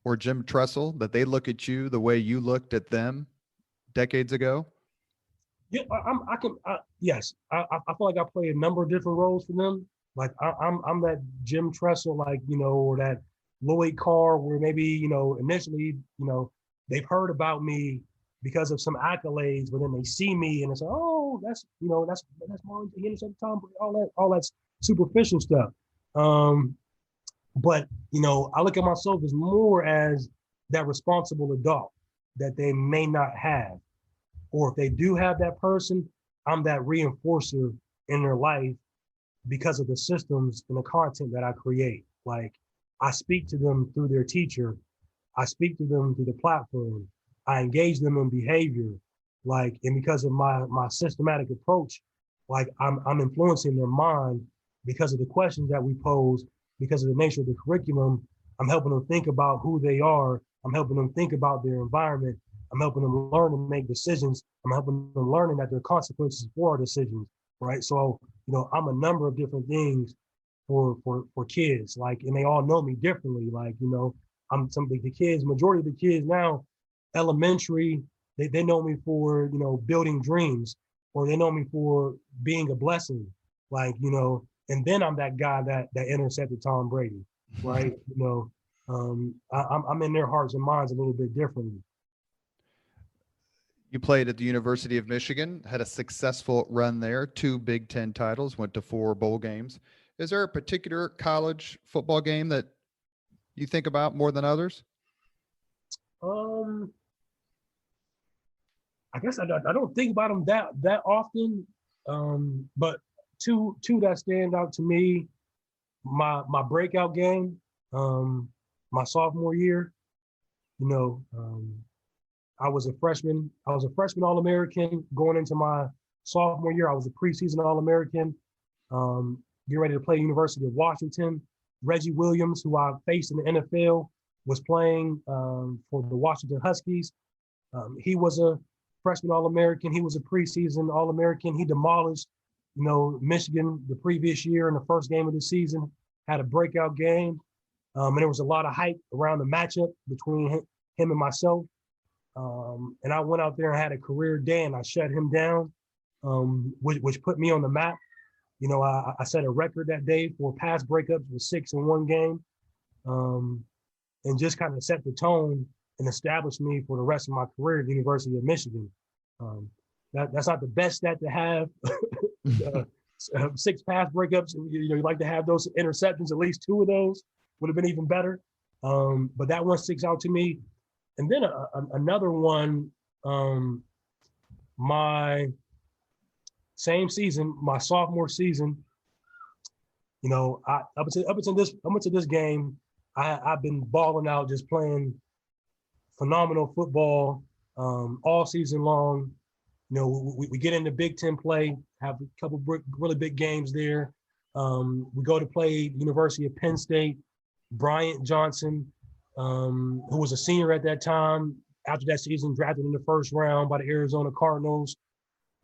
or Jim Tressel, that they look at you the way you looked at them decades ago? Yeah, yes, I feel like I play a number of different roles for them. Like, I'm that Jim Tressel, like, you know, or that Lloyd Carr, where maybe, you know, initially, you know, they've heard about me because of some accolades, but then they see me and it's like, oh, that's Marlin, he intercepted Tom Brady, all that superficial stuff. But, you know, I look at myself as more as that responsible adult that they may not have. Or if they do have that person, I'm that reinforcer in their life because of the systems and the content that I create. Like, I speak to them through their teacher. I speak to them through the platform. I engage them in behavior. Like, and because of my systematic approach, like, I'm influencing their mind because of the questions that we pose, because of the nature of the curriculum. I'm helping them think about who they are. I'm helping them think about their environment. I'm helping them learn and make decisions. I'm helping them learning that there are consequences for our decisions, right? So, you know, I'm a number of different things for kids, like, and they all know me differently. Like, you know, I'm the kids, majority of the kids now, elementary, they know me for, you know, building dreams, or they know me for being a blessing, like, you know, and then I'm that guy that intercepted Tom Brady, right? You know, I'm in their hearts and minds a little bit differently. You played at the University of Michigan, had a successful run there, 2 Big Ten titles, went to 4 bowl games. Is there a particular college football game that you think about more than others? I guess I don't think about them that often, but two that stand out to me, my breakout game, my sophomore year. You know, I was a freshman All-American going into my sophomore year. I was a preseason All-American, getting ready to play University of Washington. Reggie Williams, who I faced in the NFL, was playing for the Washington Huskies. He was a freshman All-American. He was a preseason All-American. He demolished, you know, Michigan the previous year in the first game of the season, had a breakout game. And there was a lot of hype around the matchup between him and myself. And I went out there and had a career day and I shut him down, which put me on the map. You know, I set a record that day for pass breakups with 6 in one game, and just kind of set the tone and established me for the rest of my career at the University of Michigan. That's not the best stat to have. 6 pass breakups, you know, you like to have those interceptions, at least 2 of those would have been even better. But that one sticks out to me. And then another one, my same season, my sophomore season, you know, up until this game, I've been balling out, just playing phenomenal football. all season long. You know, we get into Big Ten play, have a couple really big games there. We go to play University of Penn State. Bryant Johnson, who was a senior at that time, after that season, drafted in the first round by the Arizona Cardinals.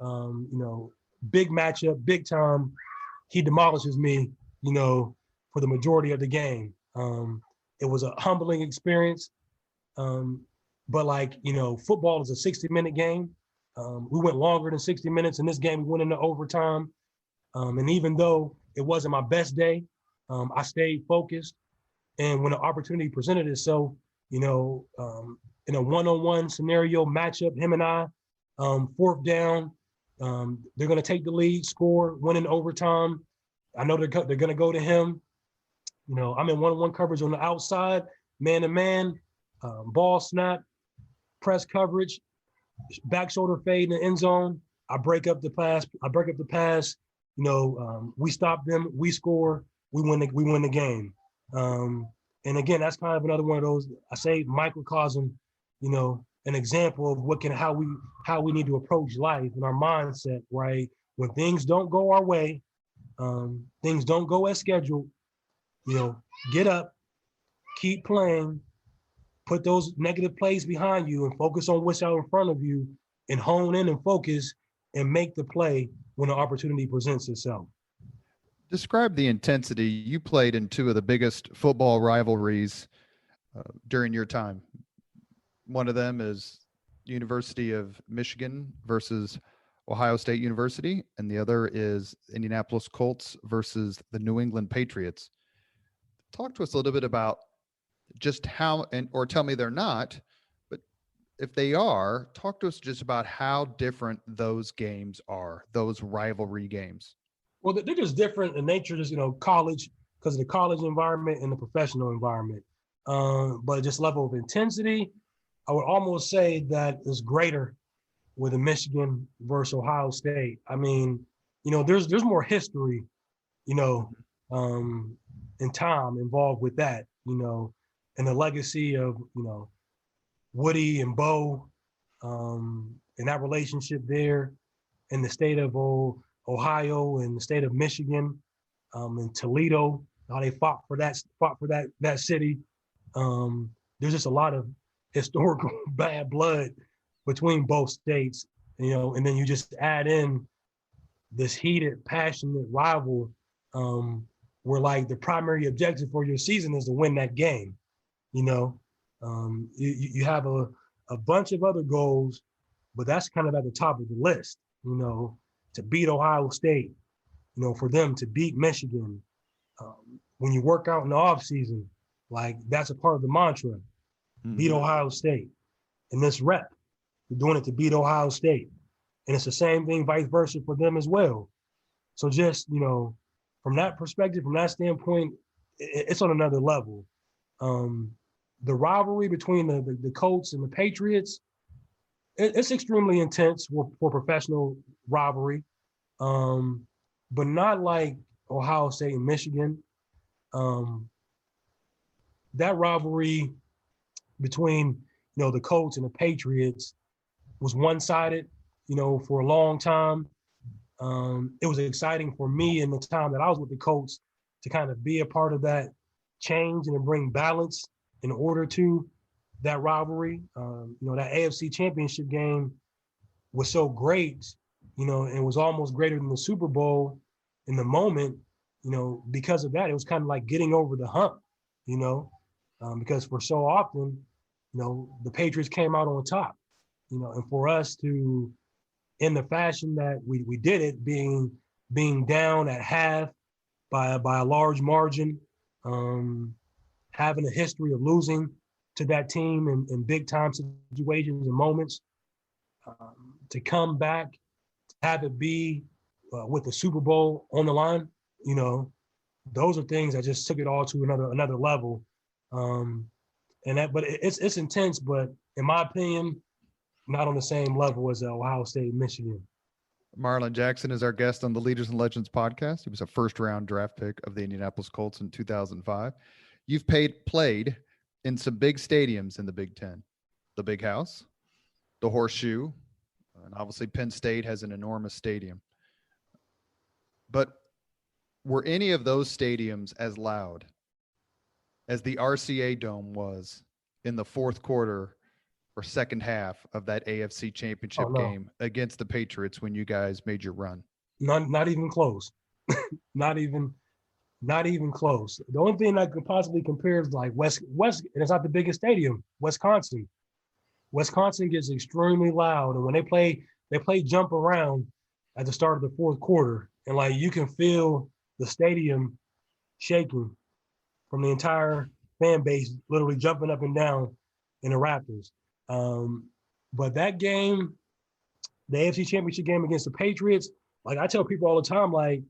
You know, big matchup, big time. He demolishes me, you know, for the majority of the game. It was a humbling experience. But like, you know, football is a 60-minute game. We went longer than 60 minutes. In this game, we went into overtime. And even though it wasn't my best day, I stayed focused. And when the opportunity presented itself, you know, in a one-on-one scenario matchup, him and I, fourth down, they're going to take the lead, score, win in overtime. I know they're going to go to him. You know, I'm in one-on-one coverage on the outside, man-to-man, ball snap, press coverage, back shoulder fade in the end zone. I break up the pass. You know, we stop them. We score. We win the game. And again, that's kind of another one of those, I say microcosm, you know, an example of how we need to approach life and our mindset, right? When things don't go our way, things don't go as scheduled, you know, get up, keep playing, put those negative plays behind you and focus on what's out in front of you and hone in and focus and make the play when the opportunity presents itself. Describe the intensity. You played in two of the biggest football rivalries during your time. One of them is University of Michigan versus Ohio State University, and the other is Indianapolis Colts versus the New England Patriots. Talk to us a little bit about just how, or tell me they're not, but if they are, talk to us just about how different those games are, those rivalry games. Well, they're just different in nature, just, you know, college, because of the college environment and the professional environment. But just level of intensity, I would almost say that is greater with a Michigan versus Ohio State. I mean, you know, there's more history, you know, and time involved with that, you know, and the legacy of, you know, Woody and Bo, and that relationship there in the state of Ohio and the state of Michigan, and Toledo, how they fought for that city. There's just a lot of historical bad blood between both states, you know, and then you just add in this heated, passionate rival, where like the primary objective for your season is to win that game. You know, you have a bunch of other goals, but that's kind of at the top of the list, you know, to beat Ohio State, you know, for them to beat Michigan. When you work out in the off season, like that's a part of the mantra, beat Ohio State. And this rep, you're doing it to beat Ohio State. And it's the same thing vice versa for them as well. So just, you know, from that perspective, from that standpoint, it's on another level. The rivalry between the Colts and the Patriots, it's extremely intense for professional rivalry, but not like Ohio State and Michigan. That rivalry between, you know, the Colts and the Patriots was one-sided, you know, for a long time. It was exciting for me in the time that I was with the Colts to kind of be a part of that change and to bring balance in order to that rivalry. You know, that AFC Championship game was so great, you know, and was almost greater than the Super Bowl in the moment, you know, because of that. It was kind of like getting over the hump, you know, because for so often, you know, the Patriots came out on top, you know, and for us to, in the fashion that we did it, being down at half by a large margin, having a history of losing to that team in big time situations and moments, to come back, to have it be with the Super Bowl on the line, you know, those are things that just took it all to another level. But it's intense, but in my opinion, not on the same level as Ohio State, Michigan. Marlin Jackson is our guest on the Leaders and Legends podcast. He was a first-round draft pick of the Indianapolis Colts in 2005. You've played in some big stadiums in the Big Ten. The Big House, the Horseshoe, and obviously Penn State has an enormous stadium. But were any of those stadiums as loud as the RCA Dome was in the fourth quarter or second half of that AFC Championship game against the Patriots when you guys made your run? Not even close. not even close. The only thing I could possibly compare is like West, and it's not the biggest stadium, Wisconsin. Wisconsin gets extremely loud, and when they play jump around at the start of the fourth quarter, and like you can feel the stadium shaking from the entire fan base, literally jumping up and down in the Raptors. But that game, the AFC Championship game against the Patriots, like I tell people all the time, like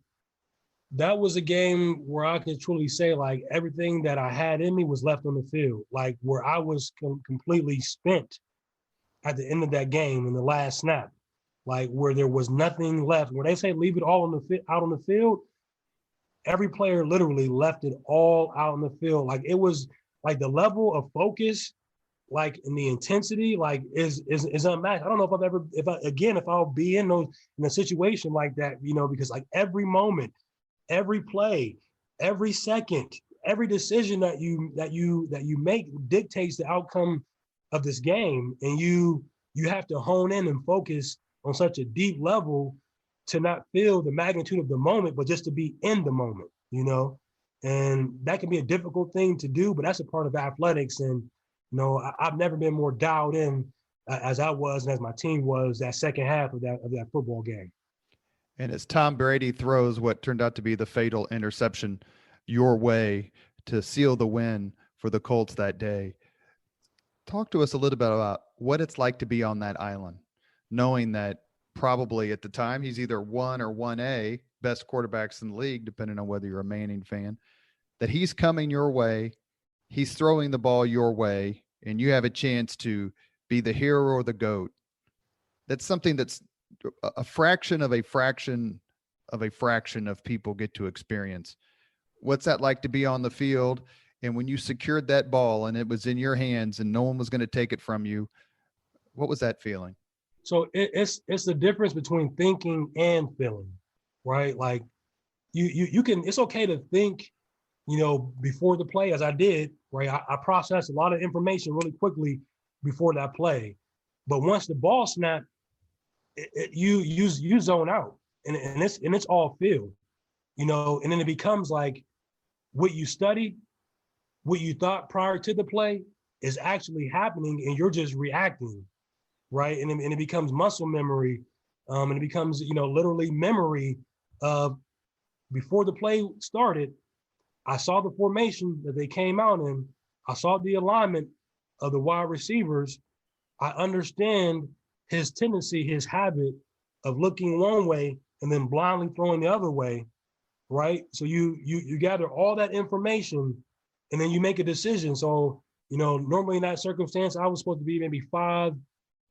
that was a game where I can truly say like everything that I had in me was left on the field, like where I was completely spent at the end of that game in the last snap, like where there was nothing left. Where they say leave it all out on the field, every player literally left it all out on the field. Like it was like the level of focus, like in the intensity, like is unmatched. I don't know if I'll be in a situation like that, you know, because like every moment, every play, every second, every decision that you make dictates the outcome of this game, and you have to hone in and focus on such a deep level to not feel the magnitude of the moment, but just to be in the moment, you know. And that can be a difficult thing to do, but that's a part of athletics. And you know, I've never been more dialed in as I was and as my team was that second half of that football game. And as Tom Brady throws what turned out to be the fatal interception your way to seal the win for the Colts that day, talk to us a little bit about what it's like to be on that island, knowing that probably at the time he's either 1 or 1A, best quarterbacks in the league, depending on whether you're a Manning fan, that he's coming your way, he's throwing the ball your way, and you have a chance to be the hero or the GOAT. That's something that's a fraction of a fraction of a fraction of people get to experience. What's that like to be on the field? And when you secured that ball and it was in your hands and no one was going to take it from you, what was that feeling? So it's the difference between thinking and feeling, right? Like you can, it's okay to think, you know, before the play, as I did, right? I processed a lot of information really quickly before that play. But once the ball snapped, you zone out, and it's all feel, you know, and then it becomes like what you studied, what you thought prior to the play is actually happening, and you're just reacting, right? And it becomes muscle memory, and it becomes, you know, literally memory of before the play started. I saw the formation that they came out in. I saw the alignment of the wide receivers. I understand his tendency, his habit of looking one way and then blindly throwing the other way, right? So you gather all that information and then you make a decision. So, you know, normally in that circumstance, I was supposed to be maybe 5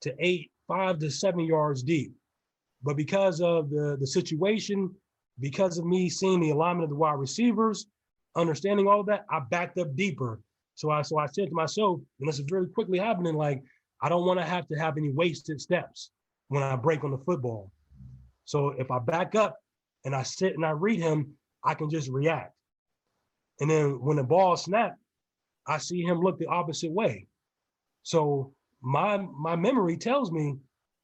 to 7 yards deep. But because of the situation, because of me seeing the alignment of the wide receivers, understanding all of that, I backed up deeper. So I said to myself, and this is really quickly happening, like, I don't want to have any wasted steps when I break on the football. So if I back up and I sit and I read him, I can just react. And then when the ball snapped, I see him look the opposite way. So my memory tells me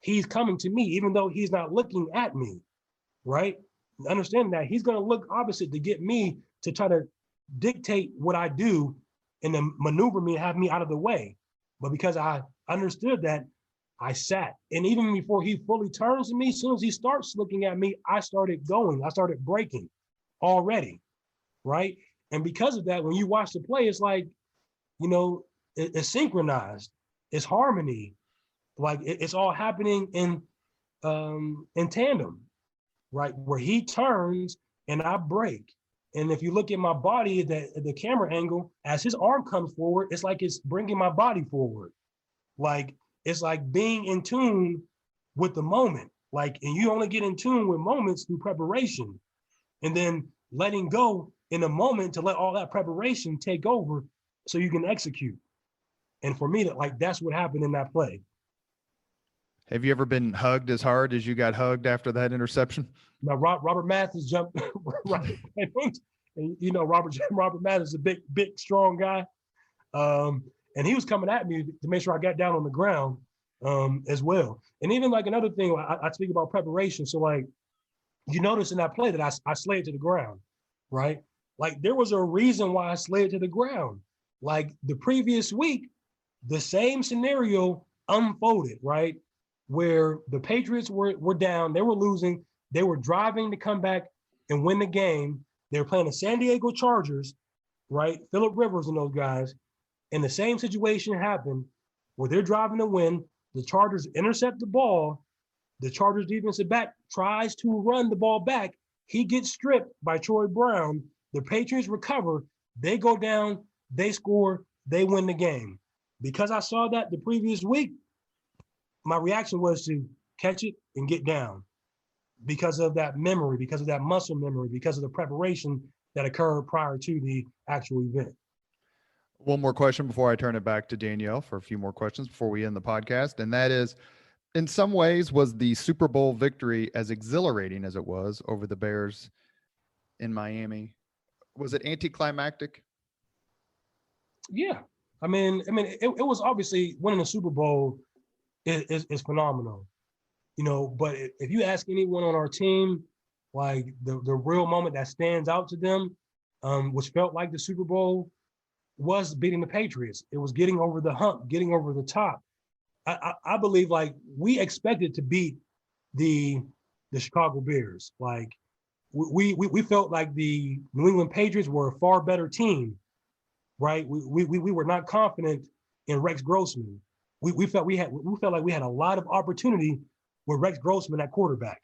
he's coming to me, even though he's not looking at me, right? Understanding that he's going to look opposite to get me to try to dictate what I do and then maneuver me and have me out of the way. But because I understood that, I sat. And even before he fully turns to me, as soon as he starts looking at me, I started going. I started breaking already, right? And because of that, when you watch the play, it's like, you know, it's synchronized. It's harmony. Like it's all happening in tandem, right? Where he turns and I break. And if you look at my body at the camera angle, as his arm comes forward, it's like it's bringing my body forward. Like, it's like being in tune with the moment. Like, and you only get in tune with moments through preparation. And then letting go in a moment to let all that preparation take over so you can execute. And for me, that's what happened in that play. Have you ever been hugged as hard as you got hugged after that interception? Now, Robert Mathis jumped right. And Robert Mathis is a big, strong guy. And he was coming at me to make sure I got down on the ground as well. And even like another thing, I speak about preparation. So like, you notice in that play that I slayed to the ground, right? Like there was a reason why I slayed to the ground. Like the previous week, the same scenario unfolded, right? Where the Patriots were down, they were losing, they were driving to come back and win the game. They were playing the San Diego Chargers, right? Phillip Rivers and those guys. And the same situation happened where they're driving to win. The Chargers intercept the ball. The Chargers defensive back tries to run the ball back. He gets stripped by Troy Brown. The Patriots recover. They go down. They score. They win the game. Because I saw that the previous week, my reaction was to catch it and get down because of that memory, because of that muscle memory, because of the preparation that occurred prior to the actual event. One more question before I turn it back to Danielle for a few more questions before we end the podcast. And that is, in some ways, was the Super Bowl victory as exhilarating as it was over the Bears in Miami? Was it anticlimactic? Yeah. I mean, it was obviously winning the Super Bowl is phenomenal, but if you ask anyone on our team, like the real moment that stands out to them, which felt like the Super Bowl, was beating the Patriots. It was getting over the hump, getting over the top. I believe like we expected to beat the Chicago Bears. Like we felt like the New England Patriots were a far better team, right? We were not confident in Rex Grossman. We felt like we had a lot of opportunity with Rex Grossman at quarterback,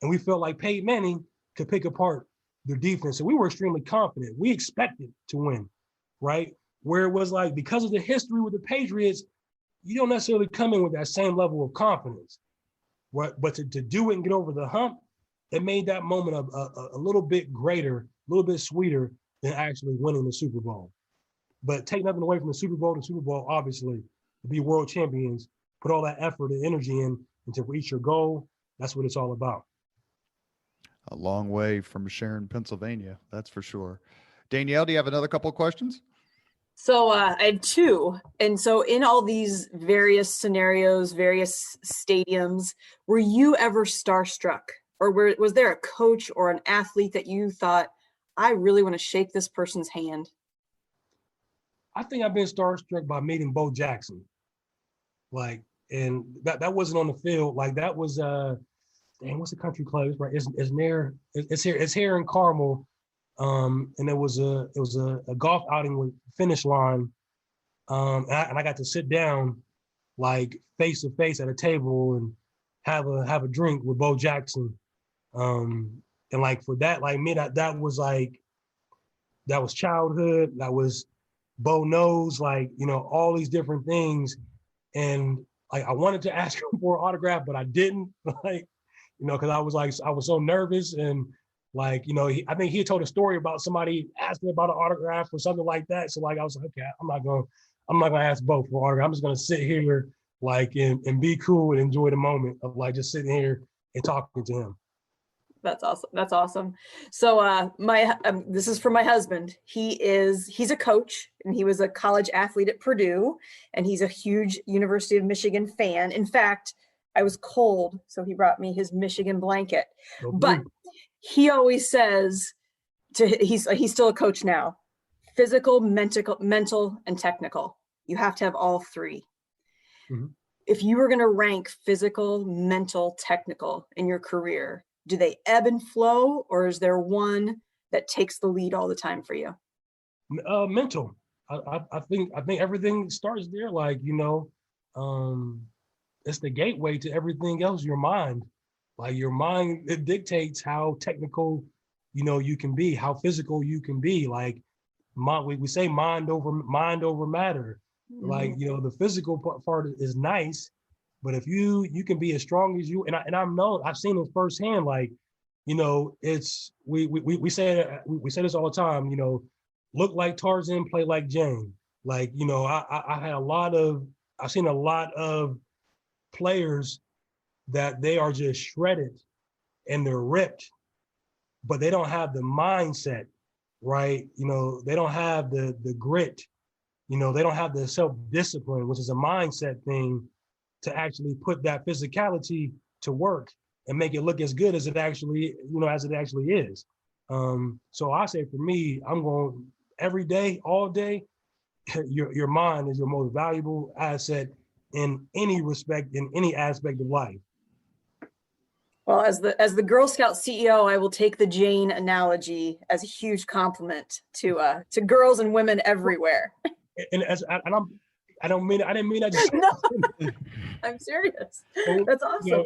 and we felt like Peyton Manning could pick apart their defense. So we were extremely confident. We expected to win, right? Where it was like, because of the history with the Patriots, you don't necessarily come in with that same level of confidence, right? But to do it and get over the hump, it made that moment a little bit greater, a little bit sweeter than actually winning the Super Bowl. But take nothing away from the Super Bowl, obviously, to be world champions, put all that effort and energy in, and to reach your goal, that's what it's all about. A long way from Sharon, Pennsylvania, that's for sure. Danielle, do you have another couple of questions? So I have two. And so in all these various scenarios, various stadiums, were you ever starstruck? Or was there a coach or an athlete that you thought, I really want to shake this person's hand? I think I've been starstruck by meeting Bo Jackson. Like, and that wasn't on the field. Like that was what's the country club? It's right. It's here in Carmel. And it was a golf outing with Finish Line. And I got to sit down like face to face at a table and have a drink with Bo Jackson. And like for that, like me, that was childhood. That was Bo knows, like, all these different things. And like, I wanted to ask him for an autograph, but I didn't, like, cause I was so nervous. And like, I think he had told a story about somebody asking about an autograph or something like that. So like, I was like, okay, I'm not gonna ask Bo for an autograph. I'm just gonna sit here like and be cool and enjoy the moment of like just sitting here and talking to him. That's awesome. That's awesome. So this is for my husband. He's a coach, and he was a college athlete at Purdue, and he's a huge University of Michigan fan. In fact, I was cold, so he brought me his Michigan blanket. Okay. But he always says he's still a coach now, physical, mental, and technical. You have to have all three. Mm-hmm. If you were going to rank physical, mental, technical in your career, do they ebb and flow, or is there one that takes the lead all the time for you? Mental. I think everything starts there. Like, it's the gateway to everything else. Your mind, like your mind, it dictates how technical, you can be, how physical you can be. Like, we say mind over matter. Mm-hmm. Like, the physical part is nice. But if you can be as strong as you, and I've seen it firsthand. Like, it's we say this all the time. Look like Tarzan, play like Jane. Like, I've seen a lot of players that they are just shredded and they're ripped, but they don't have the mindset, right? You know, they don't have the grit, you know, they don't have the self-discipline, which is a mindset thing, to actually put that physicality to work and make it look as good as it actually, you know, as it actually is. So I say for me, I'm going every day, all day, your mind is your most valuable asset in any respect, in any aspect of life. Well, as the Girl Scout CEO, I will take the Jane analogy as a huge compliment to girls and women everywhere. And I didn't mean that. Just No, I'm serious. That's awesome. You know,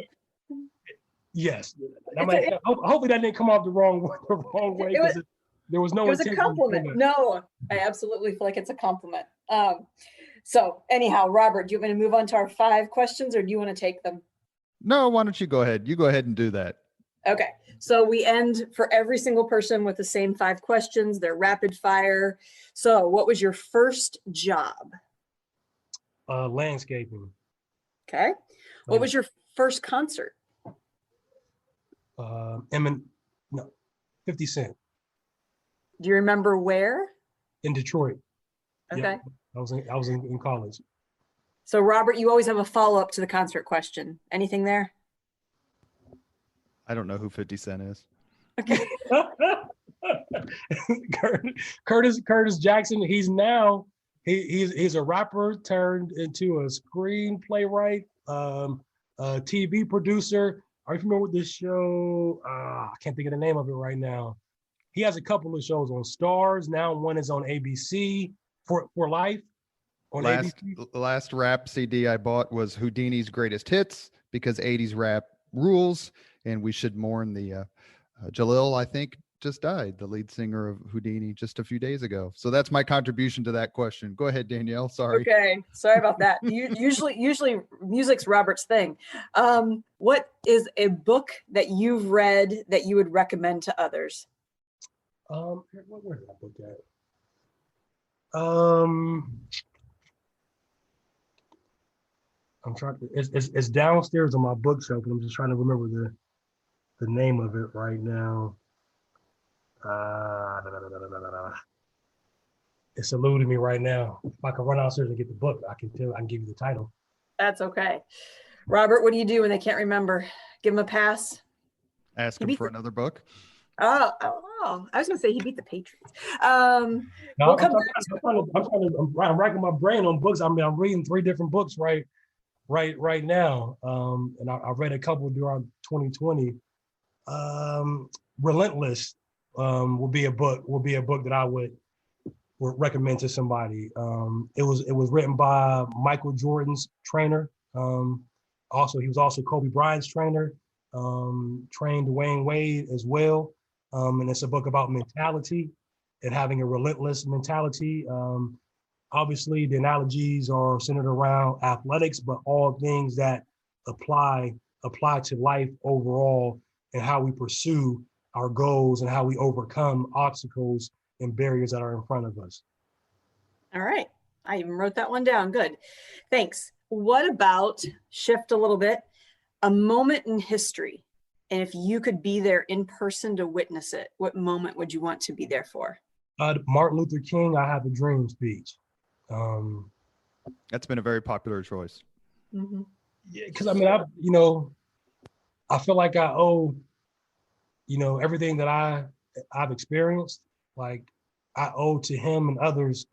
yes, hopefully that didn't come off the wrong way, because there was no. It was a compliment. No, I absolutely feel like it's a compliment. So anyhow, Robert, do you want me to move on to our 5 questions, or do you want to take them? No, why don't you go ahead? You go ahead and do that. Okay, so we end for every single person with the same 5 questions. They're rapid fire. So what was your first job? Landscaping. Okay. What was your first concert? 50 Cent. Do you remember where? In Detroit. Okay. Yeah, I was in college. So Robert, you always have a follow-up to the concert question. Anything there? I don't know who 50 Cent is. Okay. Curtis Jackson. He's now he's a rapper turned into a screenplay writer, a TV producer. Are you familiar with this show? I can't think of the name of it right now. He has a couple of shows on Stars now. One is on ABC for Life. Last rap CD I bought was Houdini's Greatest Hits, because 80s rap rules, and we should mourn the Jalil, I think, just died, the lead singer of Houdini, just a few days ago. So that's my contribution to that question. Go ahead, Danielle. Sorry. Okay, sorry about that. Usually music's Robert's thing. What is a book that you've read that you would recommend to others? Where did I put that? I'm trying to. It's downstairs on my bookshelf, and I'm just trying to remember the name of it right now. It's eluding me right now. If I can run downstairs and get the book, I can give you the title. That's okay. Robert, what do you do when they can't remember? Give them a pass? Ask him for another book. Oh, I was going to say he beat the Patriots. I'm racking my brain on books. I mean, I'm reading 3 different books right now. And I read a couple during 2020. Relentless will be a book that I would recommend to somebody. It was written by Michael Jordan's trainer. Also, he was also Kobe Bryant's trainer. Trained Dwayne Wade as well. And it's a book about mentality and having a relentless mentality. Obviously, the analogies are centered around athletics, but all things that apply to life overall, and how we pursue our goals and how we overcome obstacles and barriers that are in front of us. All right. I even wrote that one down. Good. Thanks. What about, shift a little bit, a moment in history? And if you could be there in person to witness it, what moment would you want to be there for? Martin Luther King, I Have a Dream speech. That's been a very popular choice. Mm-hmm. Yeah, because I mean, I feel like I owe, everything that I've experienced, like I owe to him and others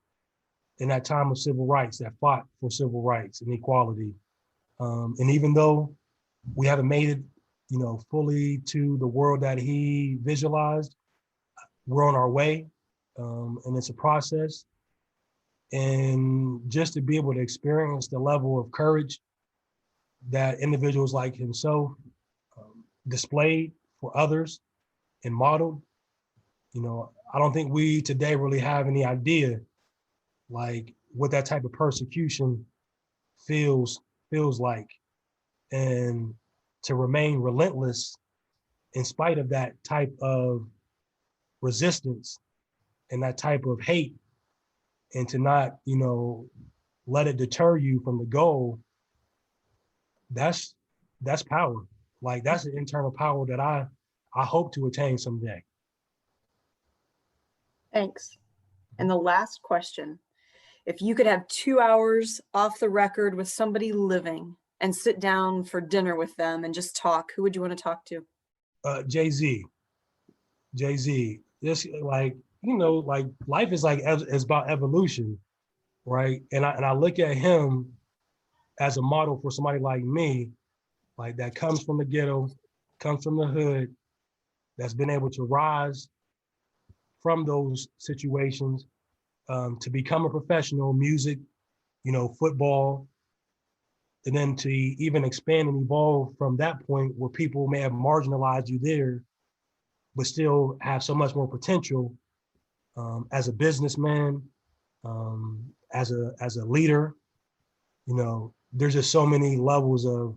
in that time of civil rights, that fought for civil rights and equality. And even though we haven't made it, fully to the world that he visualized, we're on our way, and it's a process. And just to be able to experience the level of courage that individuals like himself displayed for others and modeled, I don't think we today really have any idea like what that type of persecution feels like. And to remain relentless in spite of that type of resistance and that type of hate, and to not, let it deter you from the goal, that's that's power. Like that's an internal power that I hope to attain someday. Thanks. And the last question, if you could have 2 hours off the record with somebody living and sit down for dinner with them and just talk, who would you want to talk to? Jay-Z. This like, like life is like, it's about evolution, right? And I look at him as a model for somebody like me, like that comes from the ghetto, comes from the hood, that's been able to rise from those situations, to become a professional, music, football, and then to even expand and evolve from that point where people may have marginalized you there, but still have so much more potential as a businessman, as a leader. There's just so many levels of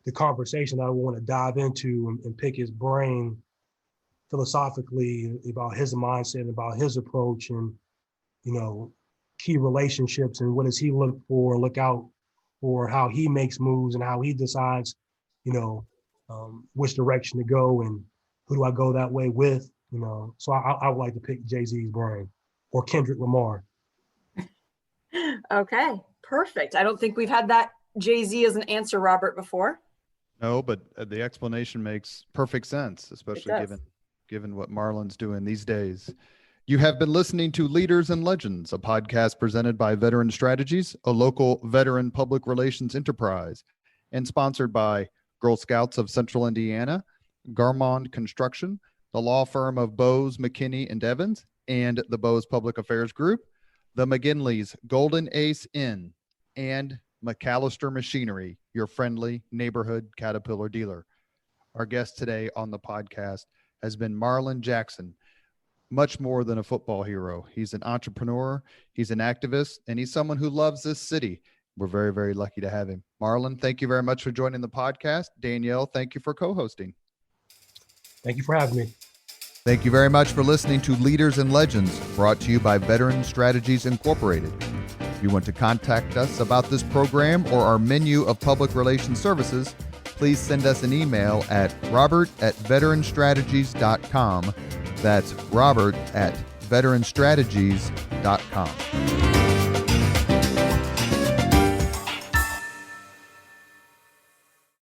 the conversation I want to dive into and pick his brain philosophically about his mindset, about his approach, and key relationships and what does he look out for, how he makes moves and how he decides, which direction to go and who do I go that way with, So I would like to pick Jay-Z's brain or Kendrick Lamar. Okay, perfect. I don't think we've had that Jay-Z as an answer, Robert, before. No, but the explanation makes perfect sense, especially given what Marlin's doing these days. You have been listening to Leaders and Legends, a podcast presented by Veteran Strategies, a local veteran public relations enterprise, and sponsored by Girl Scouts of Central Indiana, Garmong Construction, the law firm of Bose, McKinney, and Evans, and the Bose Public Affairs Group, the McGinley's Golden Ace Inn, and MacAllister Machinery, your friendly neighborhood Caterpillar dealer. Our guest today on the podcast has been Marlin Jackson. Much more than a football hero. He's an entrepreneur, he's an activist, and he's someone who loves this city. We're very, very lucky to have him. Marlin, thank you very much for joining the podcast. Danielle, thank you for co-hosting. Thank you for having me. Thank you very much for listening to Leaders and Legends, brought to you by Veteran Strategies Incorporated. If you want to contact us about this program or our menu of public relations services, please send us an email at robert@veteranstrategies.com. That's robert@veteranstrategies.com.